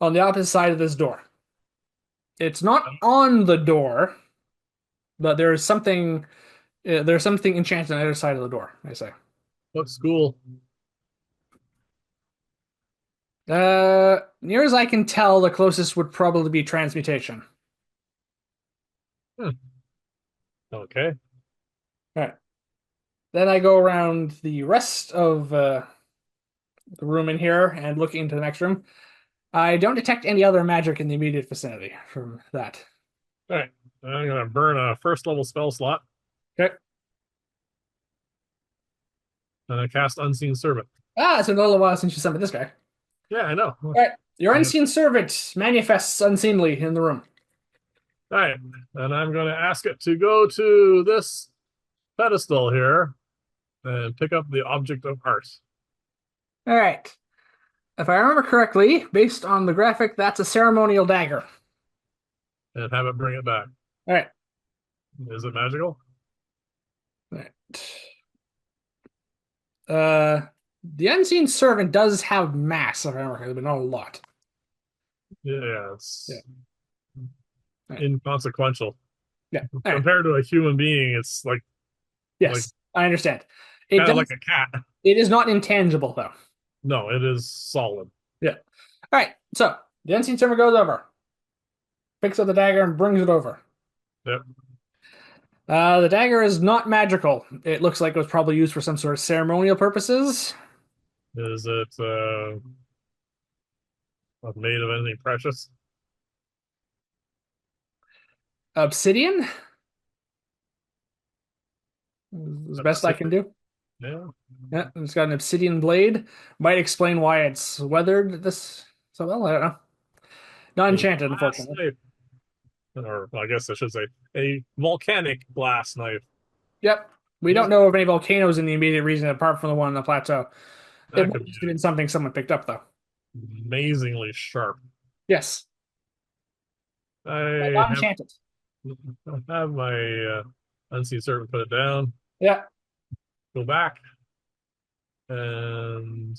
on the opposite side of this door. It's not on the door, but there's something enchanted on the other side of the door, I say. What school? Near as I can tell, the closest would probably be transmutation. Hmm. Okay. All right. Then I go around the rest of the room in here and looking into the next room. I don't detect any other magic in the immediate vicinity from that. All right. I'm gonna burn a first level spell slot Okay. and I cast Unseen Servant. Ah, it's been a little while since you summoned this guy. Yeah, I know. All right. Your Yeah. unseen servant manifests unseemly in the room. All right. And I'm gonna ask it to go to this pedestal here and pick up the object of art All right. If I remember correctly, based on the graphic, that's a ceremonial dagger. and have it bring it back. All right. Is it magical? All right. Uh, the unseen servant does have mass, if I remember correctly, but not a lot. Yeah, Yeah. it's All right. inconsequential. Yeah. All right. Compared to a human being, it's like Yes, I understand. It kind of does. like a cat. It is not intangible, though. No, it is solid. Yeah. All right. So the unseen servant goes over, picks up the dagger, and brings it over. Yep. The dagger is not magical. It looks like it was probably used for some sort of ceremonial purposes. Is it made of anything precious? Obsidian, as best I can Obsidian. do. Yeah. Yeah, it's got an obsidian blade. Might explain why it's weathered this so well. I don't know. Not A enchanted, glass unfortunately. knife, or I guess I should say a volcanic glass knife. Yep. We don't Yes, know of any volcanoes in the immediate region apart from the one on the plateau. It that might could have be been something someone picked up, though. amazingly sharp. Yes. I Not enchanted. have my unseen servant put it down, Yeah. go back, and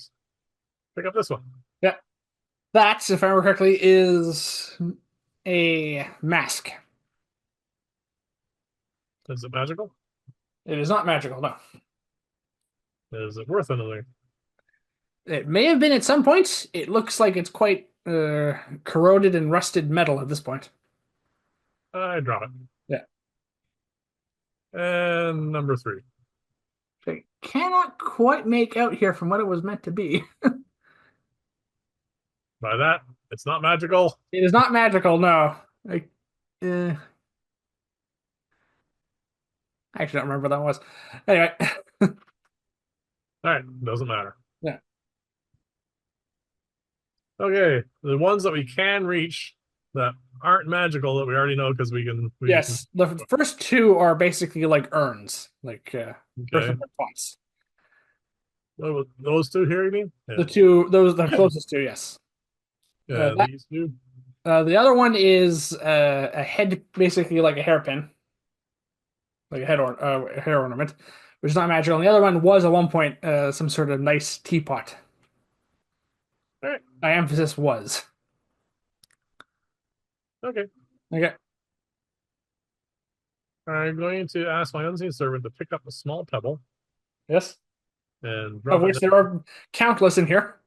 pick up this one. Yeah. That, if I remember correctly, is a mask. Is it magical? It is not magical, no. Is it worth anything? It may have been at some point. It looks like it's quite corroded and rusted metal at this point. I drop it. Yeah. And number three. I cannot quite make out here from what it was meant to be. By that, it's not magical. It is not magical, no. Uh, I actually don't remember what that was. Anyway, All right, doesn't matter. yeah. Okay, the ones that we can reach that aren't magical that we already know because we can. Yes, the first two are basically like urns, like Okay, earthenware pots. those two here, you mean? Yeah, The two, those the closest two, yes. yeah, That these two. the other one is a head, basically like a hairpin, like a hair ornament, which is not magical. And the other one was at one point some sort of nice teapot. All right, I emphasis was. okay. Okay. I'm going to ask my unseen servant to pick up a small pebble Yes. and Of drop it which there are countless in here.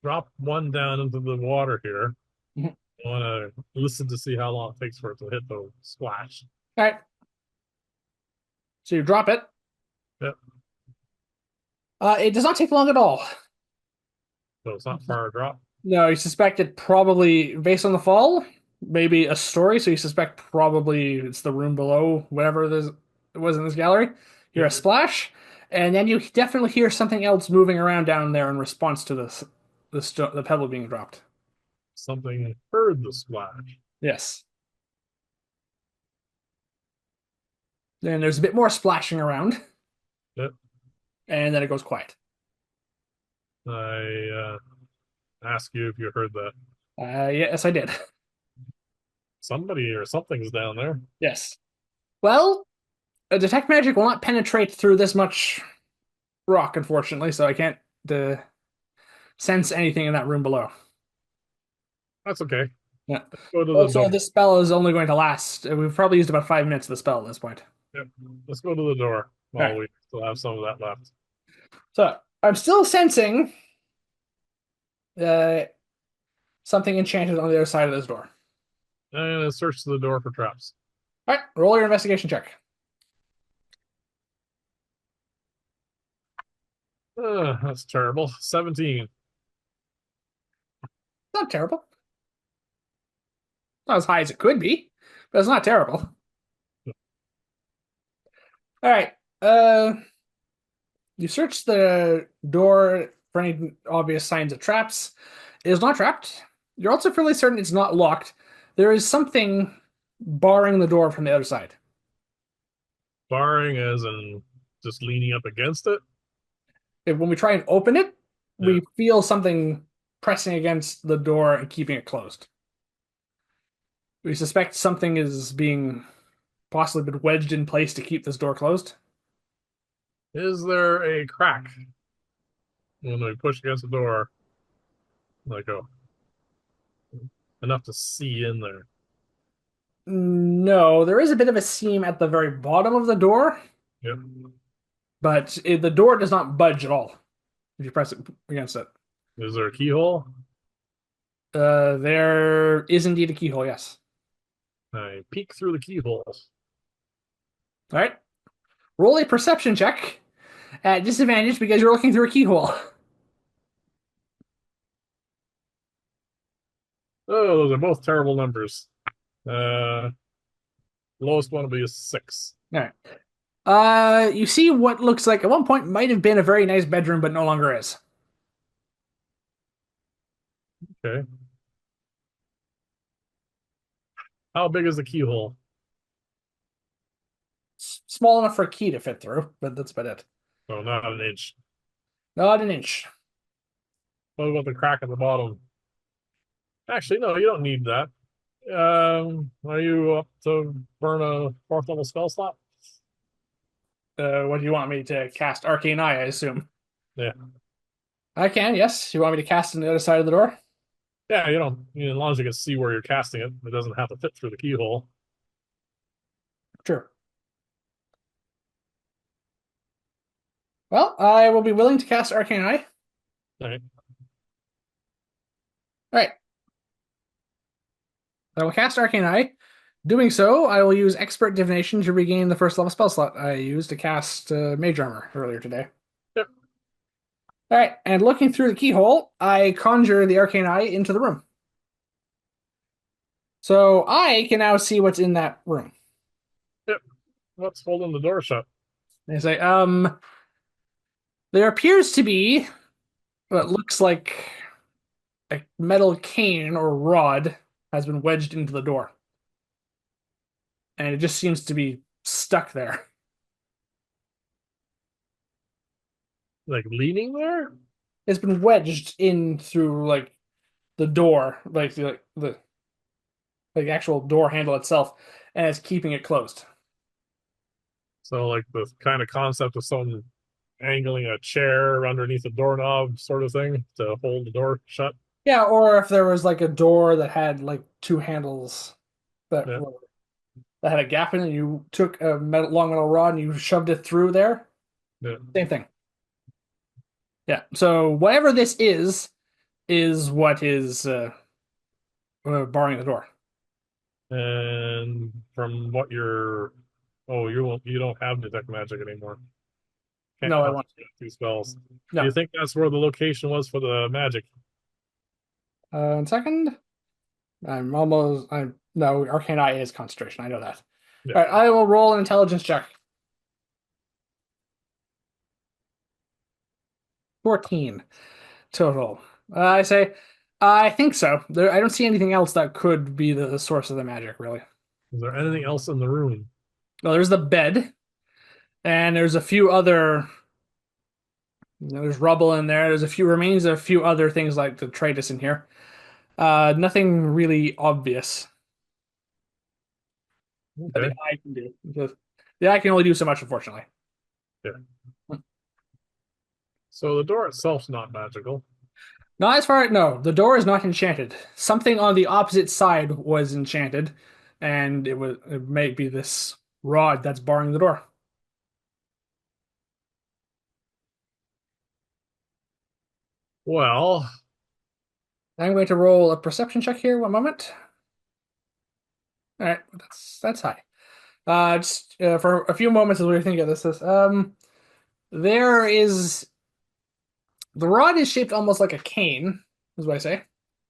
drop one down into the water here. Mhm. I want to listen to see how long it takes for it to hit the splash. All right. So you drop it. Yep. It does not take long at all. So it's not far a drop. No, you suspect it probably, based on the fall, maybe a story. So you suspect probably it's the room below, whatever it was in this gallery. Hear Yep. a splash, and then you definitely hear something else moving around down there in response to the pebble being dropped. Something heard the splash. Yes. Then there's a bit more splashing around, Yep. and then it goes quiet. I ask you if you heard that. Yes, I did. Somebody or something's down there. Yes. Well, a detect magic will not penetrate through this much rock, unfortunately, so I can't uh, sense anything in that room below. That's okay. Yeah. Let's go to the Also, door. this spell is only going to last. We've probably used about 5 minutes of the spell at this point. Yep. Let's go to the door All while right. we still have some of that left. So I'm still sensing uh, something enchanted on the other side of this door. And search the door for traps. All right. Roll your investigation check. That's terrible. 17. Not terrible. Not as high as it could be, but it's not terrible. All right. You search the door for any obvious signs of traps. It is not trapped. You're also fairly certain it's not locked. There is something barring the door from the other side. Barring as in just leaning up against it. When we try and open it, Yeah. we feel something pressing against the door and keeping it closed. We suspect something is being possibly been wedged in place to keep this door closed. Is there a crack when we push against the door? Like, oh, enough to see in there. No, there is a bit of a seam at the very bottom of the door, Yep. but the door does not budge at all if you press it against it. Is there a keyhole? There is indeed a keyhole, yes. I peek through the keyhole. All right. Roll a perception check at disadvantage because you're looking through a keyhole. Oh, those are both terrible numbers. Uh, lowest one will be a 6. All right. You see what looks like at one point might have been a very nice bedroom, but no longer is. Okay. How big is the keyhole? Small enough for a key to fit through, but that's about it. Oh, not an inch. Not an inch. What about the crack at the bottom? Actually, no, you don't need that. Are you up to burn a fourth level spell slot? What do you want me to cast? Arcane Eye, I assume. Yeah. I can, yes. You want me to cast on the other side of the door? Yeah, you don't, as long as you can see where you're casting it, it doesn't have to fit through the keyhole. Sure. Well, I will be willing to cast Arcane Eye. All right. All right. I will cast Arcane Eye. Doing so, I will use Expert Divination to regain the first level spell slot I used to cast Mage Armor earlier today. Yep. All right, and looking through the keyhole, I conjure the Arcane Eye into the room. So I can now see what's in that room. Yep. What's holding the door shut? They say, there appears to be what looks like a metal cane or rod has been wedged into the door, and it just seems to be stuck there. Like leaning there? It's been wedged in through like the door, like the actual door handle itself, and it's keeping it closed. So like the kind of concept of someone angling a chair underneath a doorknob sort of thing to hold the door shut. Yeah, or if there was like a door that had like two handles that Yeah. were that had a gap in it, and you took a long metal rod and you shoved it through there. Yeah. Same thing. Yeah. So whatever this is what is barring the door. And from what you're, oh, you don't have detect magic anymore. Can't No, I cast want to. two spells. Do No. you think that's where the location was for the magic? 1 second. I'm no, Arcane Eye is concentration. I know that. Yeah. All right, I will roll an intelligence check. 14 total. I say, I think so. I don't see anything else that could be the source of the magic, really. Is there anything else in the room? Well, there's the bed, and there's a few other. There's rubble in there. There's a few remains of a few other things like the Tratus in here. Nothing really obvious that the Okay. eye can do. Because the eye can only do so much, unfortunately. Yeah. So the door itself's not magical. Not as far. No, the door is not enchanted. Something on the opposite side was enchanted, and it may be this rod that's barring the door. Well, I'm going to roll a perception check here. 1 moment. All right, that's high. Just for a few moments as we were thinking of this, there is the rod is shaped almost like a cane, is what I say,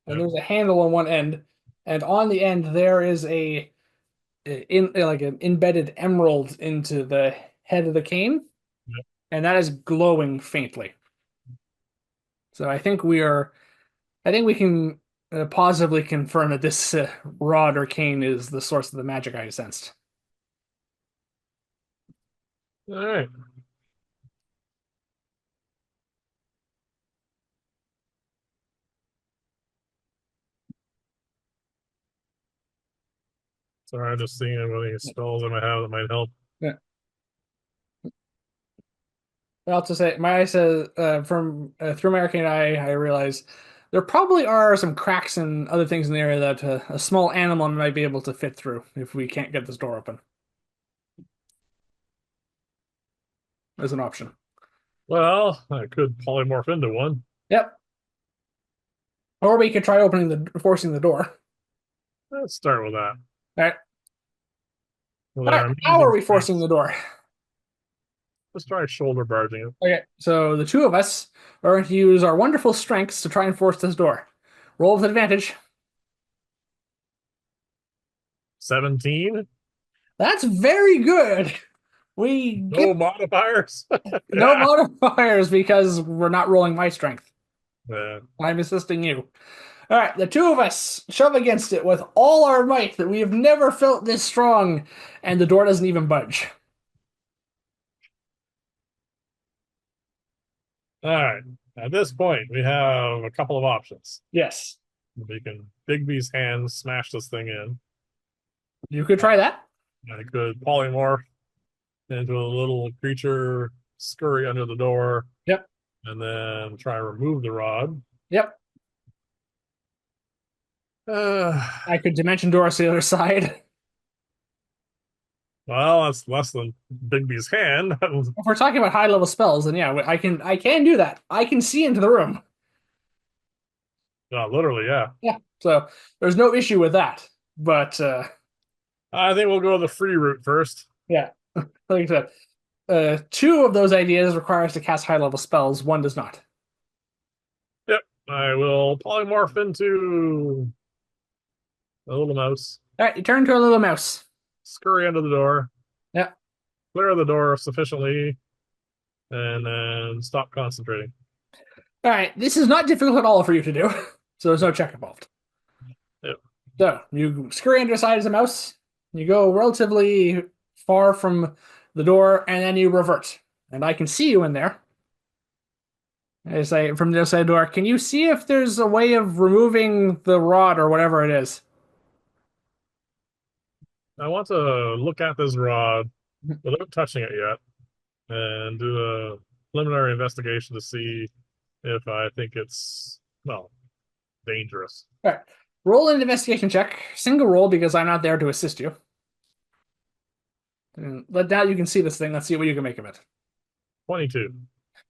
and yeah, there's a handle on one end, and on the end there is in like an embedded emerald into the head of the cane, yeah. and that is glowing faintly. So I think we can positively confirm that this rod or cane is the source of the magic I sensed. All right. Sorry, I'm just seeing what any spells I might have that might help. Yeah. I also say my eye says from through my arcane eye, I realize there probably are some cracks and other things in the area that a small animal might be able to fit through if we can't get this door open as an option. Well, I could polymorph into one. Yep. Or we could try opening forcing the door. Let's start with that. All right. With All right. our How are amazing we forcing strengths, the door? let's try shoulder barging it. Okay. So the two of us are going to use our wonderful strengths to try and force this door. Roll with advantage. 17. That's very good. We get No modifiers. no Yeah. modifiers because we're not rolling my strength. Yeah. I'm assisting you. All right, the two of us shove against it with all our might that we have never felt this strong, and the door doesn't even budge. All right. At this point, we have a couple of options. Yes. We can Bigby's hands smash this thing in. You could try that. I could polymorph into a little creature, scurry under the door, Yep. and then try to remove the rod. Yep. Uh, I could dimension door to the other side. well, that's less than Bigby's hand. If we're talking about high level spells, then yeah, I can do that. I can see into the room. Literally, yeah. Yeah. So there's no issue with that. But I think we'll go the free route first. yeah, like I said, two of those ideas require us to cast high level spells. One does not. Yep. I will polymorph into a little mouse, All right, you turn into a little mouse. scurry under the door, Yeah. clear the door sufficiently, and then stop concentrating. All right, this is not difficult at all for you to do, so there's no check involved. Yep. So you scurry under the side as a mouse. You go relatively far from the door, and then you revert. And I can see you in there. I say from the other side of the door, can you see if there's a way of removing the rod or whatever it is? I want to look at this rod without touching it yet and do a preliminary investigation to see if I think it's, well, dangerous. All right. Roll an investigation check. Single roll because I'm not there to assist you. And let that you can see this thing. Let's see what you can make of it. 22.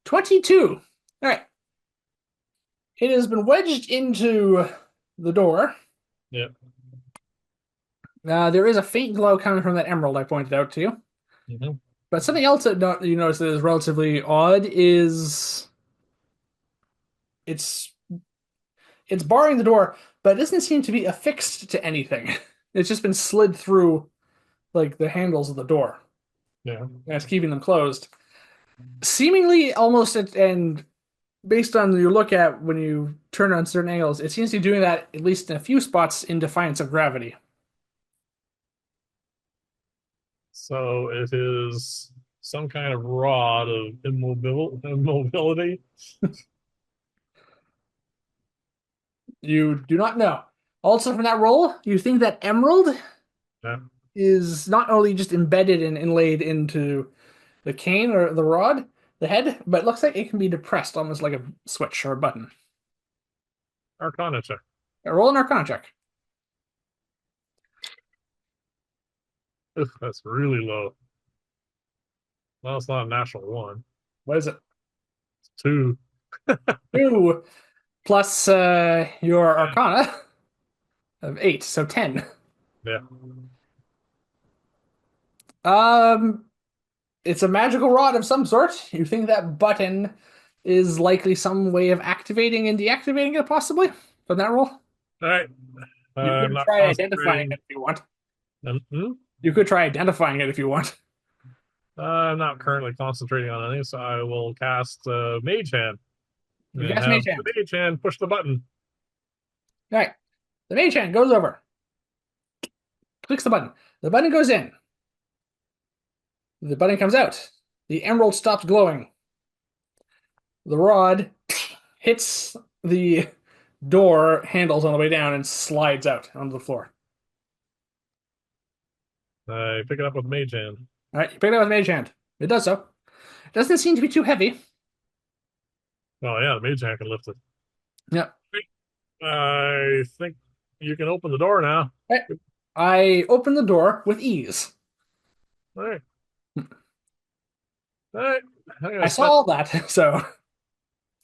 22. All right. It has been wedged into the door. Yep. There is a faint glow coming from that emerald I pointed out to you. Mm-hmm. But something else that you notice that is relatively odd is it's it's barring the door, but it doesn't seem to be affixed to anything. It's just been slid through like the handles of the door, Yeah. and it's keeping them closed. Seemingly almost and based on your look at when you turn on certain angles, it seems to be doing that at least in a few spots in defiance of gravity. So it is some kind of rod of immobility. You do not know. Also, from that roll, you think that emerald Yeah. is not only just embedded and inlaid into the cane or the rod, the head, but it looks like it can be depressed almost like a switch or a button. Arcana check. Roll an Arcana check. Ugh, that's really low. Well, it's not a natural one. What is it? It's two. 2 plus your Arcana of 8, so 10. Yeah. Um, it's a magical rod of some sort. You think that button is likely some way of activating and deactivating it, possibly, from that roll? All right. You I'm could not try identifying concentrating. it if you want. Hmm? You could try identifying it if you want. I'm not currently concentrating on anything, so I will cast Mage Hand You and cast have Mage the Hand. Mage Hand push the button. All right. The Mage Hand goes over, clicks the button. The button goes in. The button comes out. The emerald stops glowing. The rod hits the door handles on the way down and slides out onto the floor. I pick it up with Mage Hand. All right, you pick it up with Mage Hand. It does so. It doesn't seem to be too heavy. Oh, yeah, the Mage Hand can lift it. Yep. I think you can open the door now. All right. I open the door with ease. All right. All right. I saw all that, so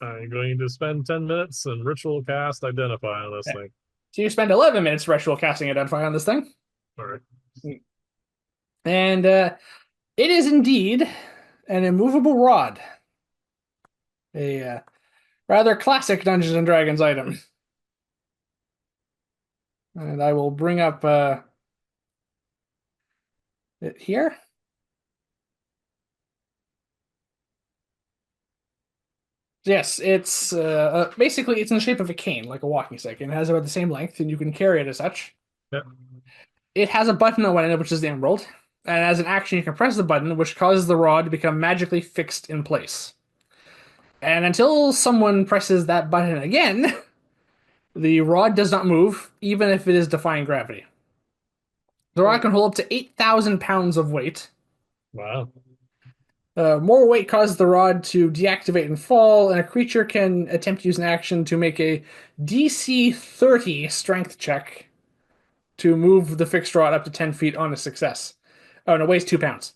I'm going to spend 10 minutes and ritual cast identify on this okay. thing. So you spend 11 minutes ritual casting Identify on this thing. All right. And it is indeed an immovable rod. A rather classic Dungeons and Dragons item. And I will bring up it here. Yes, it's basically it's in the shape of a cane, like a walking stick, and it has about the same length, and you can carry it as such. Yeah. It has a button on it, which is the emerald, and as an action, you can press the button, which causes the rod to become magically fixed in place. And until someone presses that button again, The rod does not move, even if it is defying gravity. The rod Okay. can hold up to 8,000 pounds of weight. Wow. More weight causes the rod to deactivate and fall, and a creature can attempt to use an action to make a DC 30 strength check to move the fixed rod up to 10 feet on a success. Oh, and it weighs 2 pounds.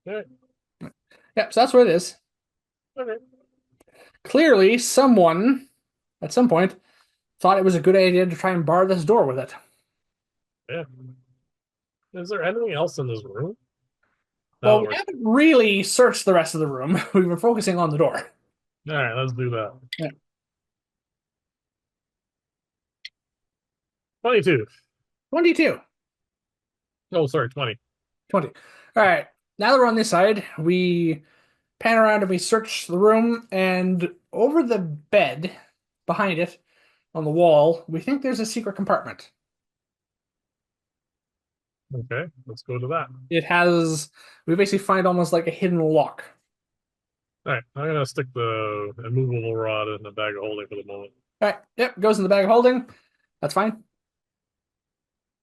Okay. Yep, so that's what it is. Okay. Clearly, someone at some point thought it was a good idea to try and bar this door with it. Yeah. Is there anything else in this room? Now Well, that we we're haven't really searched the rest of the room. We've been focusing on the door. all right, let's do that. Yeah. 22. 22. Oh, sorry, 20. 20. All right. Now that we're on this side, we pan around and we search the room, and over the bed, behind it, on the wall, we think there's a secret compartment. Okay, let's go to that. It has, we basically find almost like a hidden lock. All right, I'm gonna stick the immovable rod in the bag of holding for the moment. All right. Yep. Goes in the bag of holding. That's fine.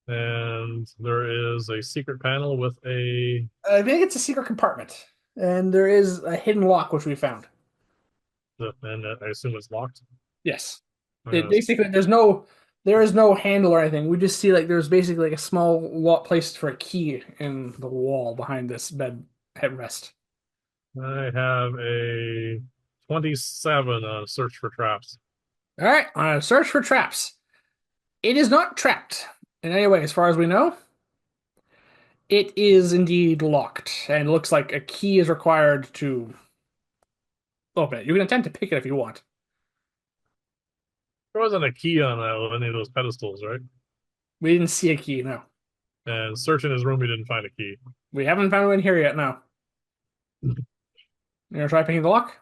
And there is a secret panel with a I think it's a secret compartment, and there is a hidden lock which we found. and I assume it's locked. Yes. I'm It gonna basically there is no handle or anything. We just see like there's basically like a small lock placed for a key in the wall behind this bed headrest. I have a 27 on search for traps. All right, search for traps. It is not trapped in any way, as far as we know. It is indeed locked, and looks like a key is required to open it. You can attempt to pick it if you want. There wasn't a key on any of those pedestals, right? We didn't see a key, no. And searching his room, we didn't find a key. We haven't found one here yet, no. You gonna try picking the lock?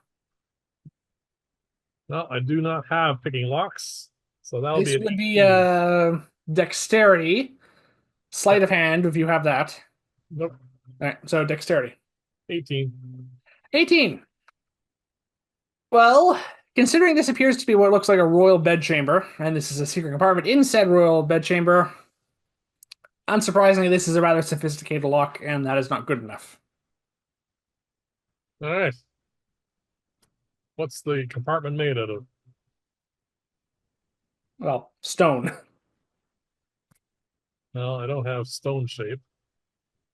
No, I do not have picking locks, so that'll be This an would be 18. dexterity, Yeah, sleight of hand if you have that. nope, All right, so dexterity. 18. 18. Well, considering this appears to be what looks like a royal bedchamber, and this is a secret compartment in said royal bedchamber, unsurprisingly, this is a rather sophisticated lock, and that is not good enough. All right. What's the compartment made out of? Well, stone No, I don't have stone shape.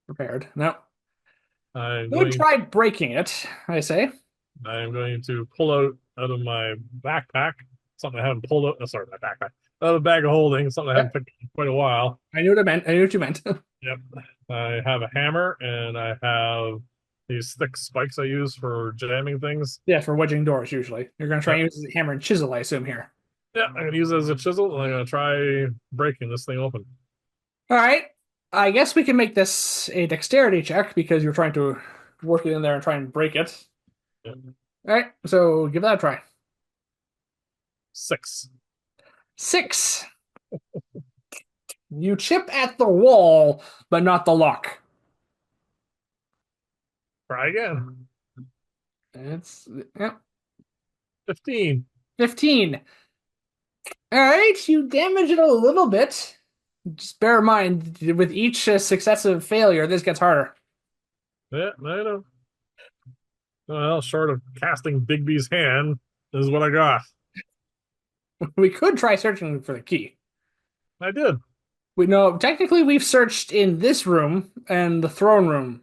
prepared. No. I'm Good going try breaking it, I say. I'm going to pull out of my backpack something I haven't pulled out. Oh, sorry, my backpack. Out of the bag of holding, something I haven't Yep, picked up in quite a while. I knew what I meant. I knew what you meant. Yep. I have a hammer and I have these thick spikes I use for jamming things. Yeah, for wedging doors, usually. You're going to try Yep. and use the hammer and chisel, I assume, here. Yeah, I'm gonna use it as a chisel and I'm gonna try breaking this thing open. All right. I guess we can make this a dexterity check because you're trying to work it in there and try and break it. Yep. All right, so give that a try. 6. 6. You chip at the wall, but not the lock. Try again. It's yeah, 15. 15. All right, you damage it a little bit. Just bear in mind, with each successive failure, this gets harder. Yeah, I know. Well, short of casting Bigby's hand, this is what I got. We could try searching for the key. I did. We know technically we've searched in this room and the throne room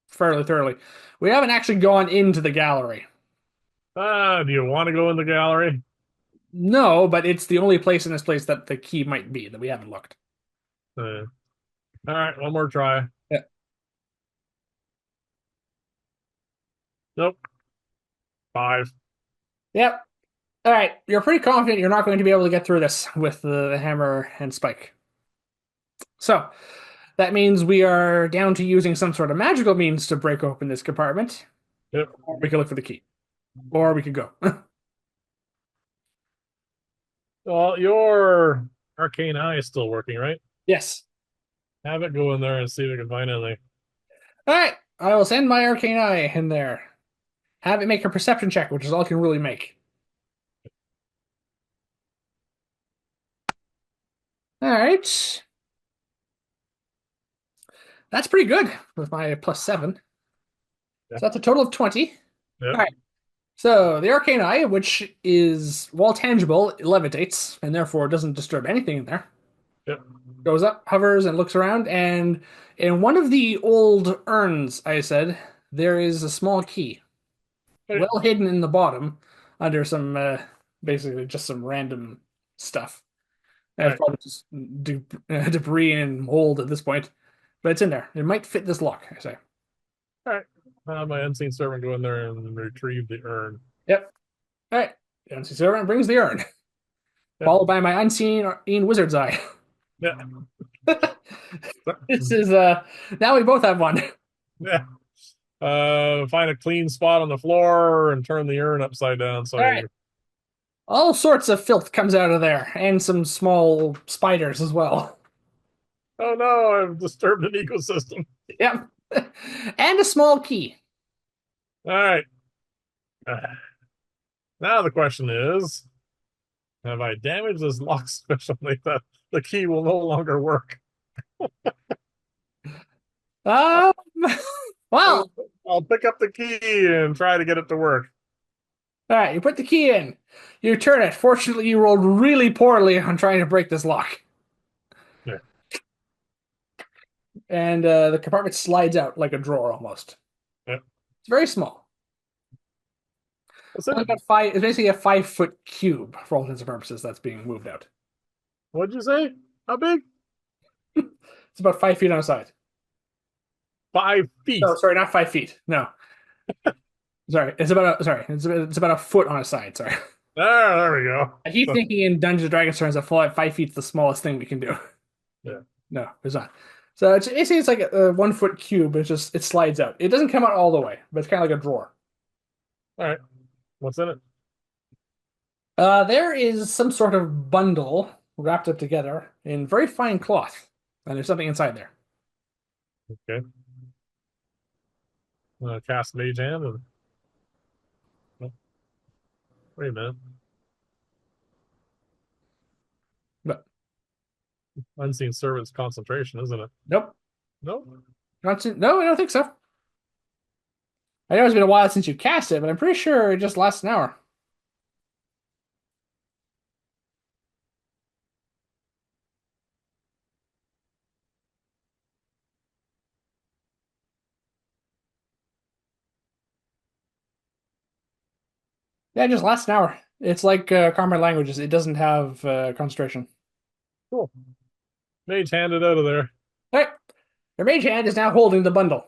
fairly thoroughly. We haven't actually gone into the gallery. Do you want to go in the gallery? No, but it's the only place in this place that the key might be that we haven't looked. Uh, all right, one more try. Yeah. Nope. 5. Yep. All right. You're pretty confident you're not going to be able to get through this with the hammer and spike. So that means we are down to using some sort of magical means to break open this compartment. Yep. Or we could look for the key. Or we could go. Well, your arcane eye is still working, right? Yes. Have it go in there and see if we can find anything. All right. I will send my arcane eye in there. Have it make a perception check, which is all it can really make. All right. That's pretty good with my +7. Yeah. So that's a total of 20. Yeah. All right. So the arcane eye, which is while tangible, it levitates and therefore doesn't disturb anything in there. Yeah. Goes up, hovers, and looks around. And in one of the old urns, I said, there is a small key, Hey. well hidden in the bottom, under some basically just some random stuff. All It's right. probably just debris and mold at this point, but it's in there. It might fit this lock, I say. All right. My unseen servant go in there and retrieve the urn. Yep. All right. The unseen servant brings the urn, Yeah. followed by my unseen wizard's eye. Yeah. This is now we both have one. Yeah. Find a clean spot on the floor and turn the urn upside down. So All right. All sorts of filth comes out of there, and some small spiders as well. oh no, I've disturbed an ecosystem. Yep. And a small key. All right. Now the question is, have I damaged this lock sufficiently that the key will no longer work? Um, well, I'll, I'll pick up the key and try to get it to work. all right, you put the key in. You turn it. Fortunately, you rolled really poorly on trying to break this lock. Yeah. And the compartment slides out like a drawer almost. Yeah. It's very small. That's it. Only about five. It's basically a 5-foot cube for all intents and purposes that's being moved out. What'd you say? How big? It's about 5 feet on a side. 5 feet. No, sorry, not 5 feet. No, sorry. It's about a foot on a side. Sorry. There we go. I keep thinking in Dungeons and Dragons terms that 5 feet's the smallest thing we can do. Yeah. No, it's not. So it's like a 1 foot cube. It's just it slides out. It doesn't come out all the way, but it's kind of like a drawer. All right. What's in it? There is some sort of bundle wrapped up together in very fine cloth, and there's something inside there. Okay. Cast mage hand and oh, wait a minute. But Unseen servant's concentration, isn't it? nope, No. no, I don't think so. I know it's been a while since you cast it, but I'm pretty sure it just lasts an hour. Yeah, it just lasts an hour. It's like Common Languages. It doesn't have concentration. Cool. Mage hand it out of there. All right, your mage hand is now holding the bundle,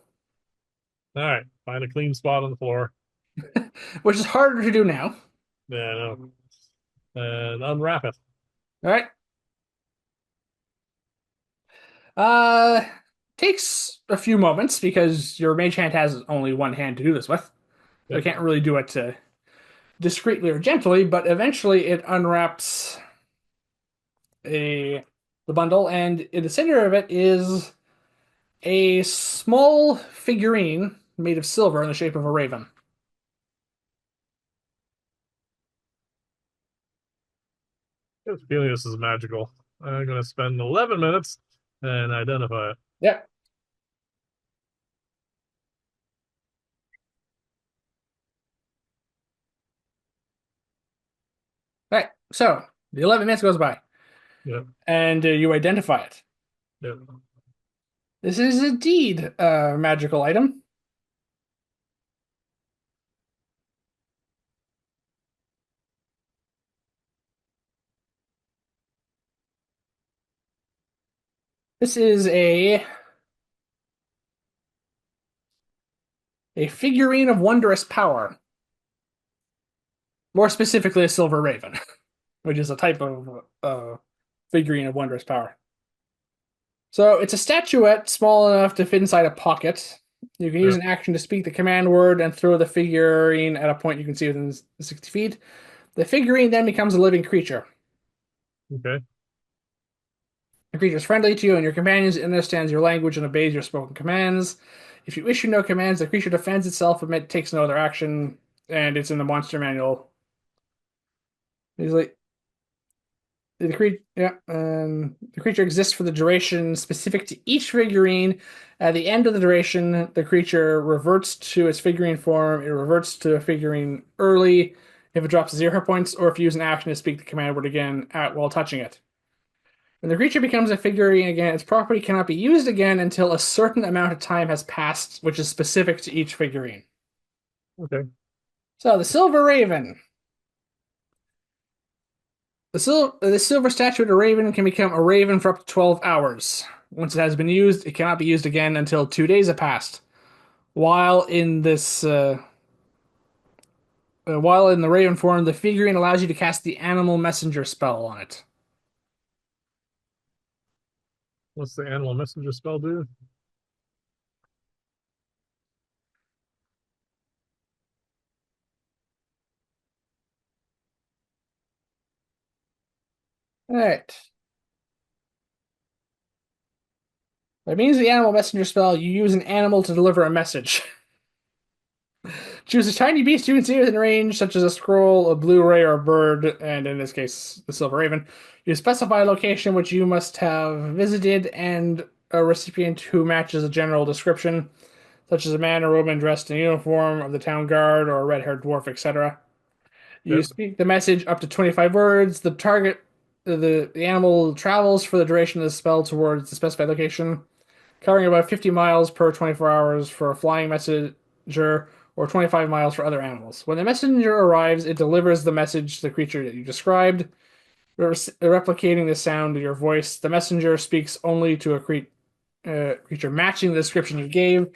All right. Find a clean spot on the floor. which is harder to do now. Yeah, no. And unwrap it. All right. Uh, takes a few moments because your mage hand has only one hand to do this with, so Yeah. you can't really do it discreetly or gently. But eventually, it unwraps a the bundle, and in the center of it is a small figurine made of silver in the shape of a raven. I have a feeling this is magical. I'm going to spend 11 minutes and identify it. Yeah. All right. So the 11 minutes goes by, Yeah. and you identify it. Yeah. This is indeed a magical item. This is a figurine of wondrous power, more specifically a silver raven, which is a type of figurine of wondrous power. So it's a statuette small enough to fit inside a pocket. You can use Yeah. an action to speak the command word and throw the figurine at a point you can see within 60 feet. The figurine then becomes a living creature. Okay. The creature is friendly to you and your companions. It understands your language and obeys your spoken commands. If you issue no commands, the creature defends itself but it takes no other action, and it's in the monster manual. He's like, The creature exists for the duration specific to each figurine. At the end of the duration, the creature reverts to its figurine form. It reverts to a figurine early if it drops 0 points, or if you use an action to speak the command word again while touching it. When the creature becomes a figurine again, its property cannot be used again until a certain amount of time has passed, which is specific to each figurine. Okay. So the Silver Raven. The silver statue of a raven can become a raven for up to 12 hours. Once it has been used, it cannot be used again until 2 days have passed. While in this, while in the raven form, the figurine allows you to cast the animal messenger spell on it. What's the animal messenger spell do? All right. That means the animal messenger spell, you use an animal to deliver a message. Choose a tiny beast you can see within range, such as a scroll, a blue ray, or a bird, and in this case, the silver raven. You specify a location which you must have visited and a recipient who matches a general description, such as a man or woman dressed in uniform of the town guard or a red-haired dwarf, etc. You Yep. speak the message up to 25 words. The animal travels for the duration of the spell towards the specified location, covering about 50 miles per 24 hours for a flying messenger or 25 miles for other animals. When the messenger arrives, it delivers the message to the creature that you described, replicating the sound of your voice. The messenger speaks only to a creature matching the description you gave.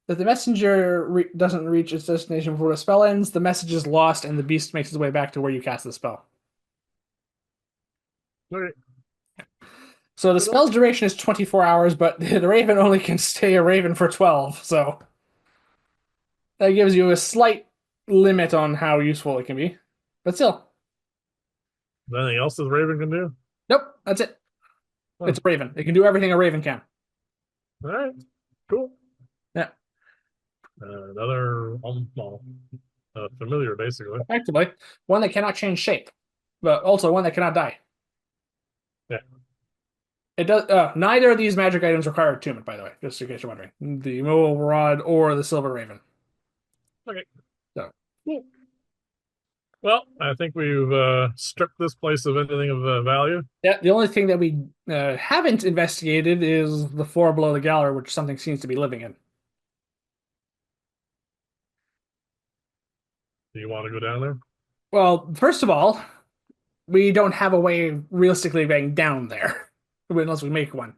If the messenger doesn't reach its destination before the spell ends, the message is lost and the beast makes its way back to where you cast the spell. Okay. So the spell's duration is 24 hours, but the raven only can stay a raven for 12. So that gives you a slight limit on how useful it can be. But still, Anything else this raven can do? nope, that's it. Huh. It's a raven. It can do everything a raven can. All right. Cool. Yeah, Another well, familiar, basically. effectively. One that cannot change shape, but also one that cannot die. Yeah. It does. Neither of these magic items require attunement, by the way, just in case you're wondering. The Immovable Rod or the Silver Raven. Okay. So, Cool. Well, I think we've stripped this place of anything of value. yeah, the only thing that we haven't investigated is the floor below the gallery, which something seems to be living in. Do you want to go down there? Well, first of all, we don't have a way of realistically getting down there, unless we make one.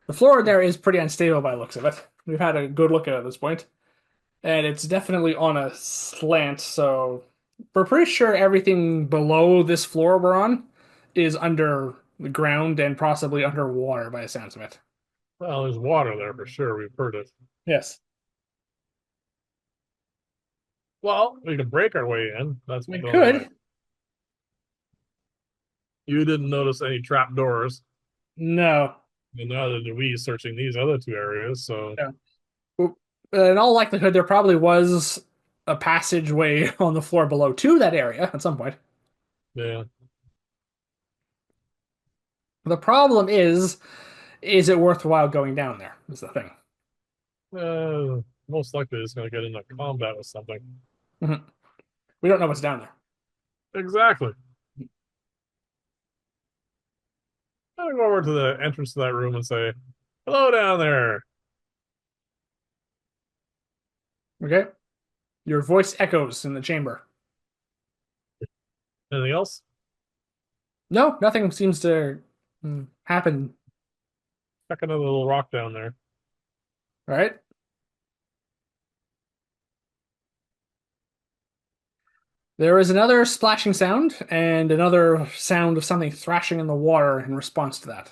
The floor there is pretty unstable by the looks of it. We've had a good look at it at this point, and it's definitely on a slant, so we're pretty sure everything below this floor we're on is under the ground and possibly underwater by the sounds of it. Well, there's water there for sure. We've heard it. Yes, Well, we can break our way in. That's we the only way. could. You didn't notice any trap doors, No. and neither did we searching these other two areas. So, No. In all likelihood, there probably was a passageway on the floor below to that area at some point. yeah. The problem is it worthwhile going down there? Is the thing. Most likely it's going to get into combat with something. Mhm. We don't know what's down there. Exactly. I'll go over to the entrance to that room and say, hello down there. Okay? Your voice echoes in the chamber. Anything else? No, nothing seems to happen. Check another little rock down there. All right? There is another splashing sound and another sound of something thrashing in the water in response to that.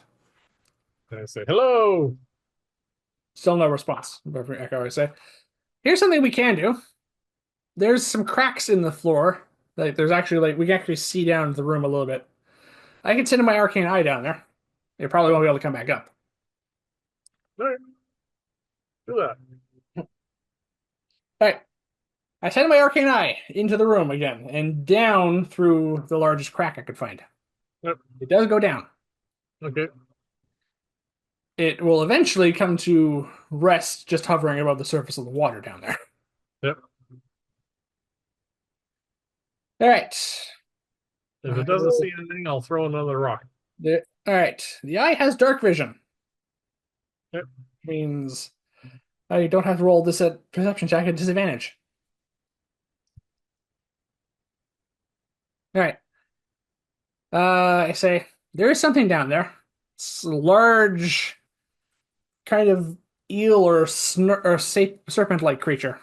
And I say, hello. Still no response. Echo, I say. Here's something we can do. There's some cracks in the floor. Like there's actually we can actually see down the room a little bit. I can send my arcane eye down there. It probably won't be able to come back up. All right, do that. All right. I send my arcane eye into the room again and down through the largest crack I could find. Yep. It does go down. Okay. It will eventually come to rest just hovering above the surface of the water down there. Yep. All right. If I it doesn't will. see anything, I'll throw another rock. All right. The eye has dark vision, Yep. which means I don't have to roll this at perception check at disadvantage. All right. I say there is something down there. It's a large kind of eel or serpent-like creature.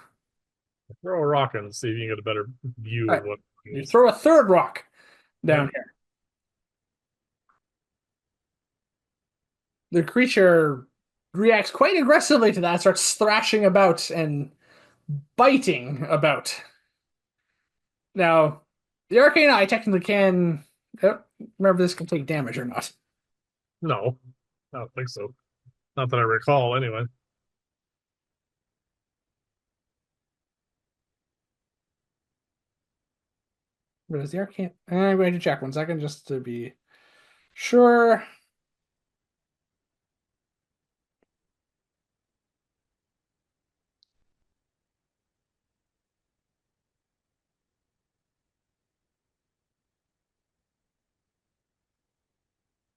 Throw a rock and see if you can get a better view All of right. what it You is. throw a third rock Yep. down here. The creature reacts quite aggressively to that, starts thrashing about and biting about. Now, the arcane eye technically can. I don't remember if this can take damage or not. No, I don't think so. Not that I recall, anyway. But is the arcane? I'm going to check 1 second just to be sure.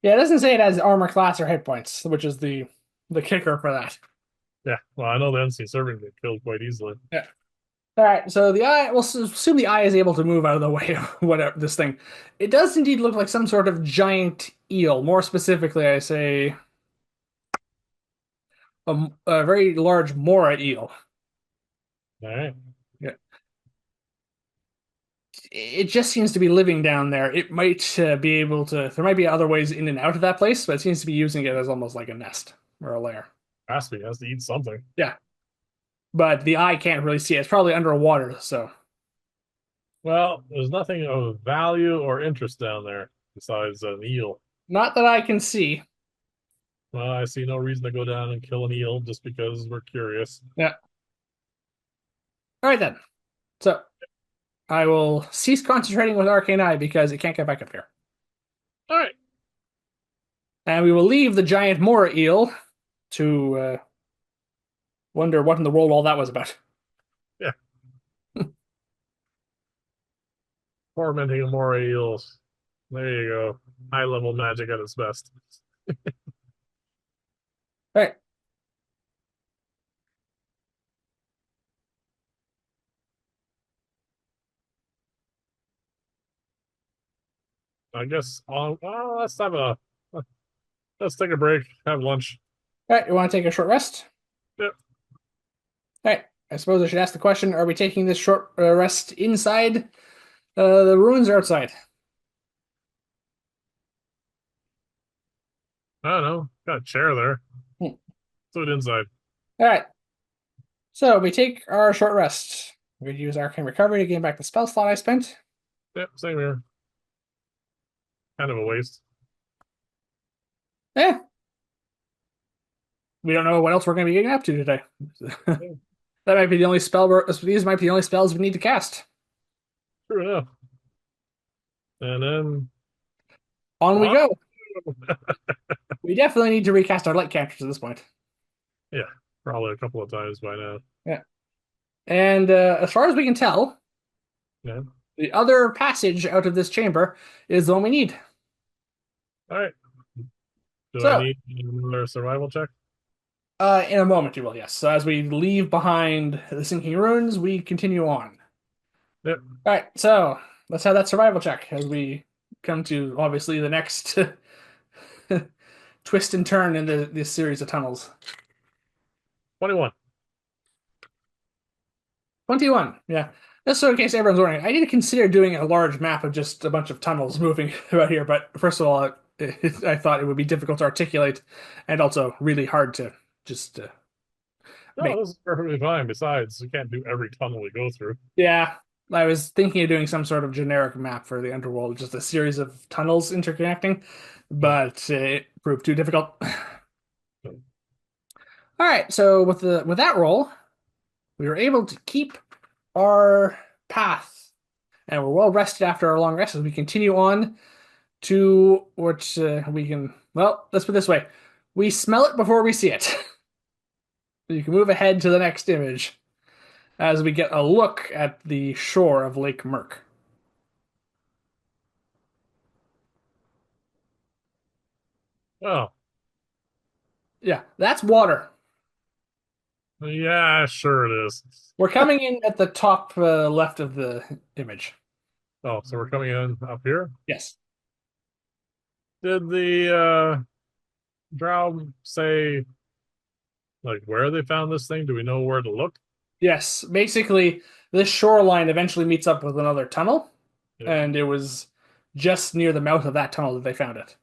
Yeah, it doesn't say it has armor class or hit points, which is the kicker for that. Yeah, well, I know the NC servant get killed quite easily. Yeah. All right, so the eye, we'll assume the eye is able to move out of the way of whatever this thing. It does indeed look like some sort of giant eel. More specifically, I say a very large mora eel. All right. Yeah. It just seems to be living down there. It might be able to. There might be other ways in and out of that place, but it seems to be using it as almost like a nest or a lair. Has to eat something. Yeah, but the eye can't really see it. It's probably underwater, so Well, there's nothing of value or interest down there besides an eel. not that I can see. Well, I see no reason to go down and kill an eel just because we're curious. Yeah. All right then. So I will cease concentrating with Arcane Eye because it can't get back up here. All right. And we will leave the giant Mora eel to wonder what in the world all that was about. Yeah. Tormenting more eels. There you go. High level magic at its best. All right. I guess let's take a break, have lunch. All right. You want to take a short rest? Yep. All right. I suppose I should ask the question: are we taking this short rest inside the ruins or outside? I don't know. Got a chair there. Hmm. Do it inside. All right. So we take our short rest. We use Arcane Recovery to gain back the spell slot I spent. Yep, same here. Kind of a waste. Yeah. We don't know what else we're going to be getting up to today. Yeah, That might be the only spell. These might be the only spells we need to cast. true enough. And then On we on. go. We definitely need to recast our light canters at this point. Yeah, probably a couple of times by now. Yeah. And as far as we can tell, Yeah. the other passage out of this chamber is the one we need. All right. Do I So, need another survival check? in a moment, you will, yes. So, as we leave behind the sinking ruins, we continue on. Yep. All right, so let's have that survival check as we come to obviously the next twist and turn in this series of tunnels. 21. 21, yeah. Just so in case everyone's wondering, I did consider doing a large map of just a bunch of tunnels moving about here, but first of all, I thought it would be difficult to articulate and also really hard to just make. No, this is perfectly fine. Besides, we can't do every tunnel we go through. Yeah, I was thinking of doing some sort of generic map for the Underworld, just a series of tunnels interconnecting, Yeah. but it proved too difficult. All right, so with that roll, we were able to keep our path, and we're well rested after our long rest as we continue on to which we can, well, let's put it this way. We smell it before we see it. You can move ahead to the next image as we get a look at the shore of Lake Merk. Oh, Yeah, that's water. yeah, sure it is. We're coming in at the top left of the image. Oh, so we're coming in up here. Yes. Did the drow say like where they found this thing? Do we know where to look? Yes. Basically, this shoreline eventually meets up with another tunnel, Yeah. and it was just near the mouth of that tunnel that they found it.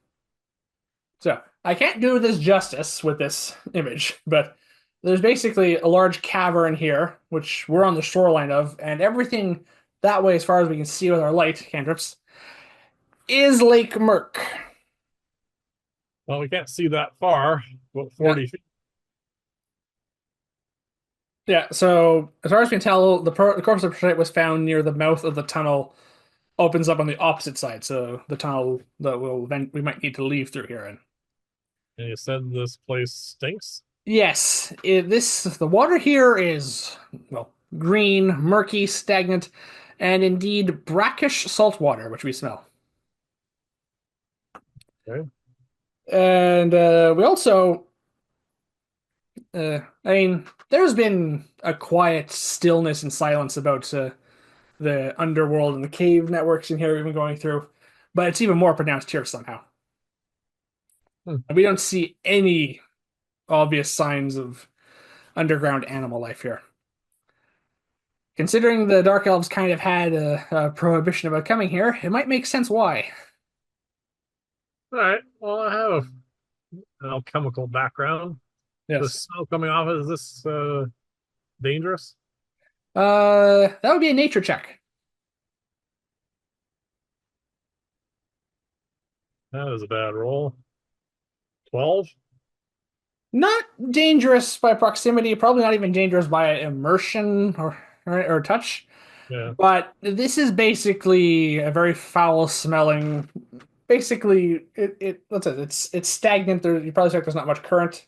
So I can't do this justice with this image, but there's basically a large cavern here, which we're on the shoreline of, and everything that way, as far as we can see with our light cantrips, is Lake Merk. Well, we can't see that far, about Yeah. 40 feet. Yeah, so as far as we can tell, the corpse of Protect was found near the mouth of the tunnel, opens up on the opposite side, so the tunnel that we might need to leave through here. And And you said this place stinks? yes, the water here is well green, murky, stagnant, and indeed brackish salt water, which we smell. Okay. And we also, I mean, there's been a quiet stillness and silence about the underworld and the cave networks in here we've been going through, but it's even more pronounced here somehow. Hmm. And we don't see any obvious signs of underground animal life here. Considering the Dark Elves kind of had a prohibition about coming here, it might make sense why. All right. Well, I have an alchemical background. The Yes. smell coming off, is this dangerous? That would be a nature check. That is a bad roll. 12? Not dangerous by proximity, probably not even dangerous by immersion or touch. Yeah. But this is basically a very foul smelling. Basically, it what's it? It's stagnant. You probably say there's not much current,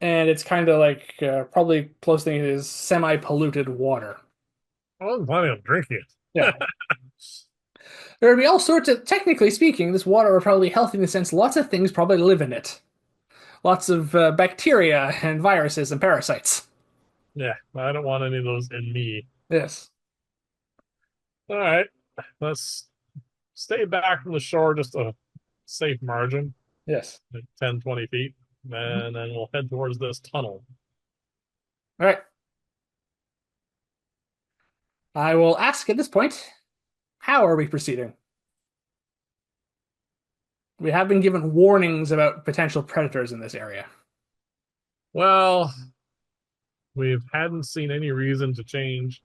and it's kind of like probably close thing is semi polluted water. I wasn't planning on drinking Yeah, it. there would be all sorts of. Technically speaking, this water would probably be healthy in the sense lots of things probably live in it. Lots of bacteria and viruses and parasites. Yeah, I don't want any of those in me. Yes, All right. Let's stay back from the shore just a safe margin, yes. like 10, 20 feet, Mhm. and then we'll head towards this tunnel. All right. I will ask at this point, how are we proceeding? We have been given warnings about potential predators in this area. Well, we hadn't seen any reason to change,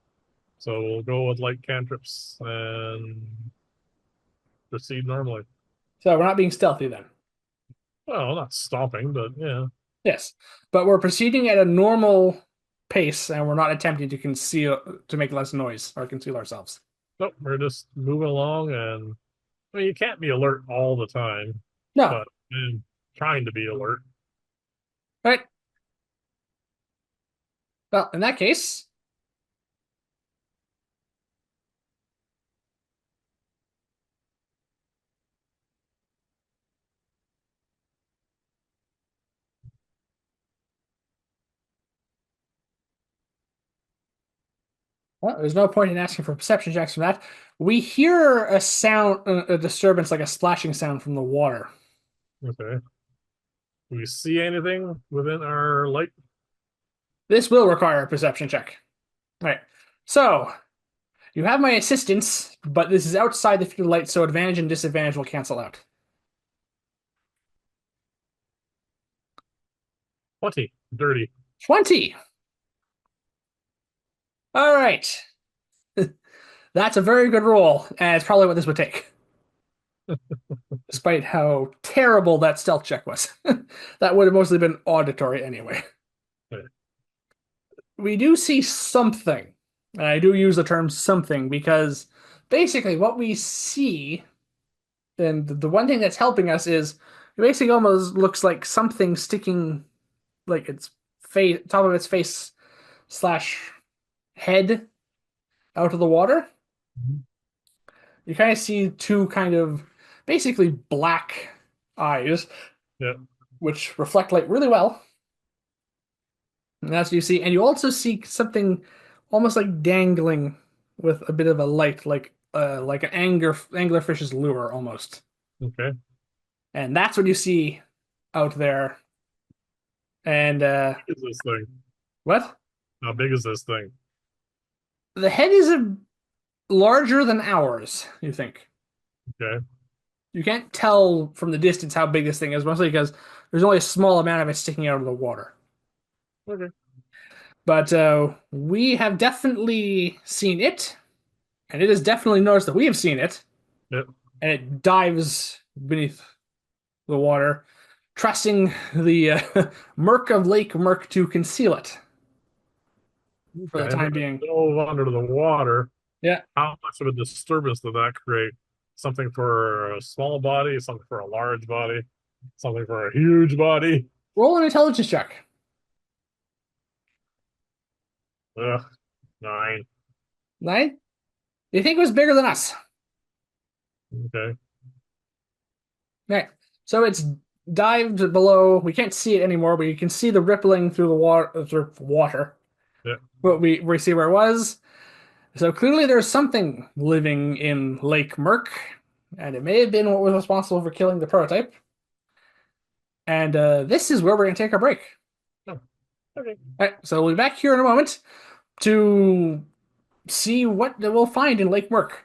so we'll go with light cantrips and proceed normally. So we're not being stealthy then. Well, not stopping, but yeah. Yes. But we're proceeding at a normal pace and we're not attempting to conceal to make less noise or conceal ourselves. Nope, we're just moving along, and I mean, you can't be alert all the time, No. but I'm trying to be alert. Right. Well, in that case, well, there's no point in asking for perception checks from that. We hear a sound, a disturbance like a splashing sound from the water. Okay. Do we see anything within our light? This will require a perception check. All right. So you have my assistance, but this is outside the field of light, so advantage and disadvantage will cancel out. 20. Dirty. 20. All right. That's a very good roll, and it's probably what this would take, despite how terrible that stealth check was. That would have mostly been auditory anyway. Okay. We do see something, and I do use the term something because basically what we see And the one thing that's helping us is it basically almost looks like something sticking like its face, top of its face slash head out of the water. Mhm. You kind of see two kind of basically black eyes, Yeah. which reflect light really well. And that's what you see. And you also see something almost like dangling with a bit of a light, like an anglerfish's lure almost. Okay. And that's what you see out there. And What is this thing? what? How big is this thing? The head is larger than ours, you think. Okay. You can't tell from the distance how big this thing is, mostly because there's only a small amount of it sticking out of the water. Okay. But we have definitely seen it, and it has definitely noticed that we have seen it, Yep. and it dives beneath the water, trusting the murk of Lake Murk to conceal it for the Okay. And if time it being. dove under the water, Yeah. how much of a disturbance did that create? Something for a small body, something for a large body, something for a huge body. Roll an intelligence check. Ugh, 9. Nine? You think it was bigger than us? Okay. Okay. So it's dived below. We can't see it anymore, but you can see the rippling through the water. Through water. Yeah. But we see where it was. So clearly there's something living in Lake Murk, and it may have been what was responsible for killing the prototype. And this is where we're going to take our break. Oh, okay. All right, so we'll be back here in a moment to see what we'll find in Lake Murk.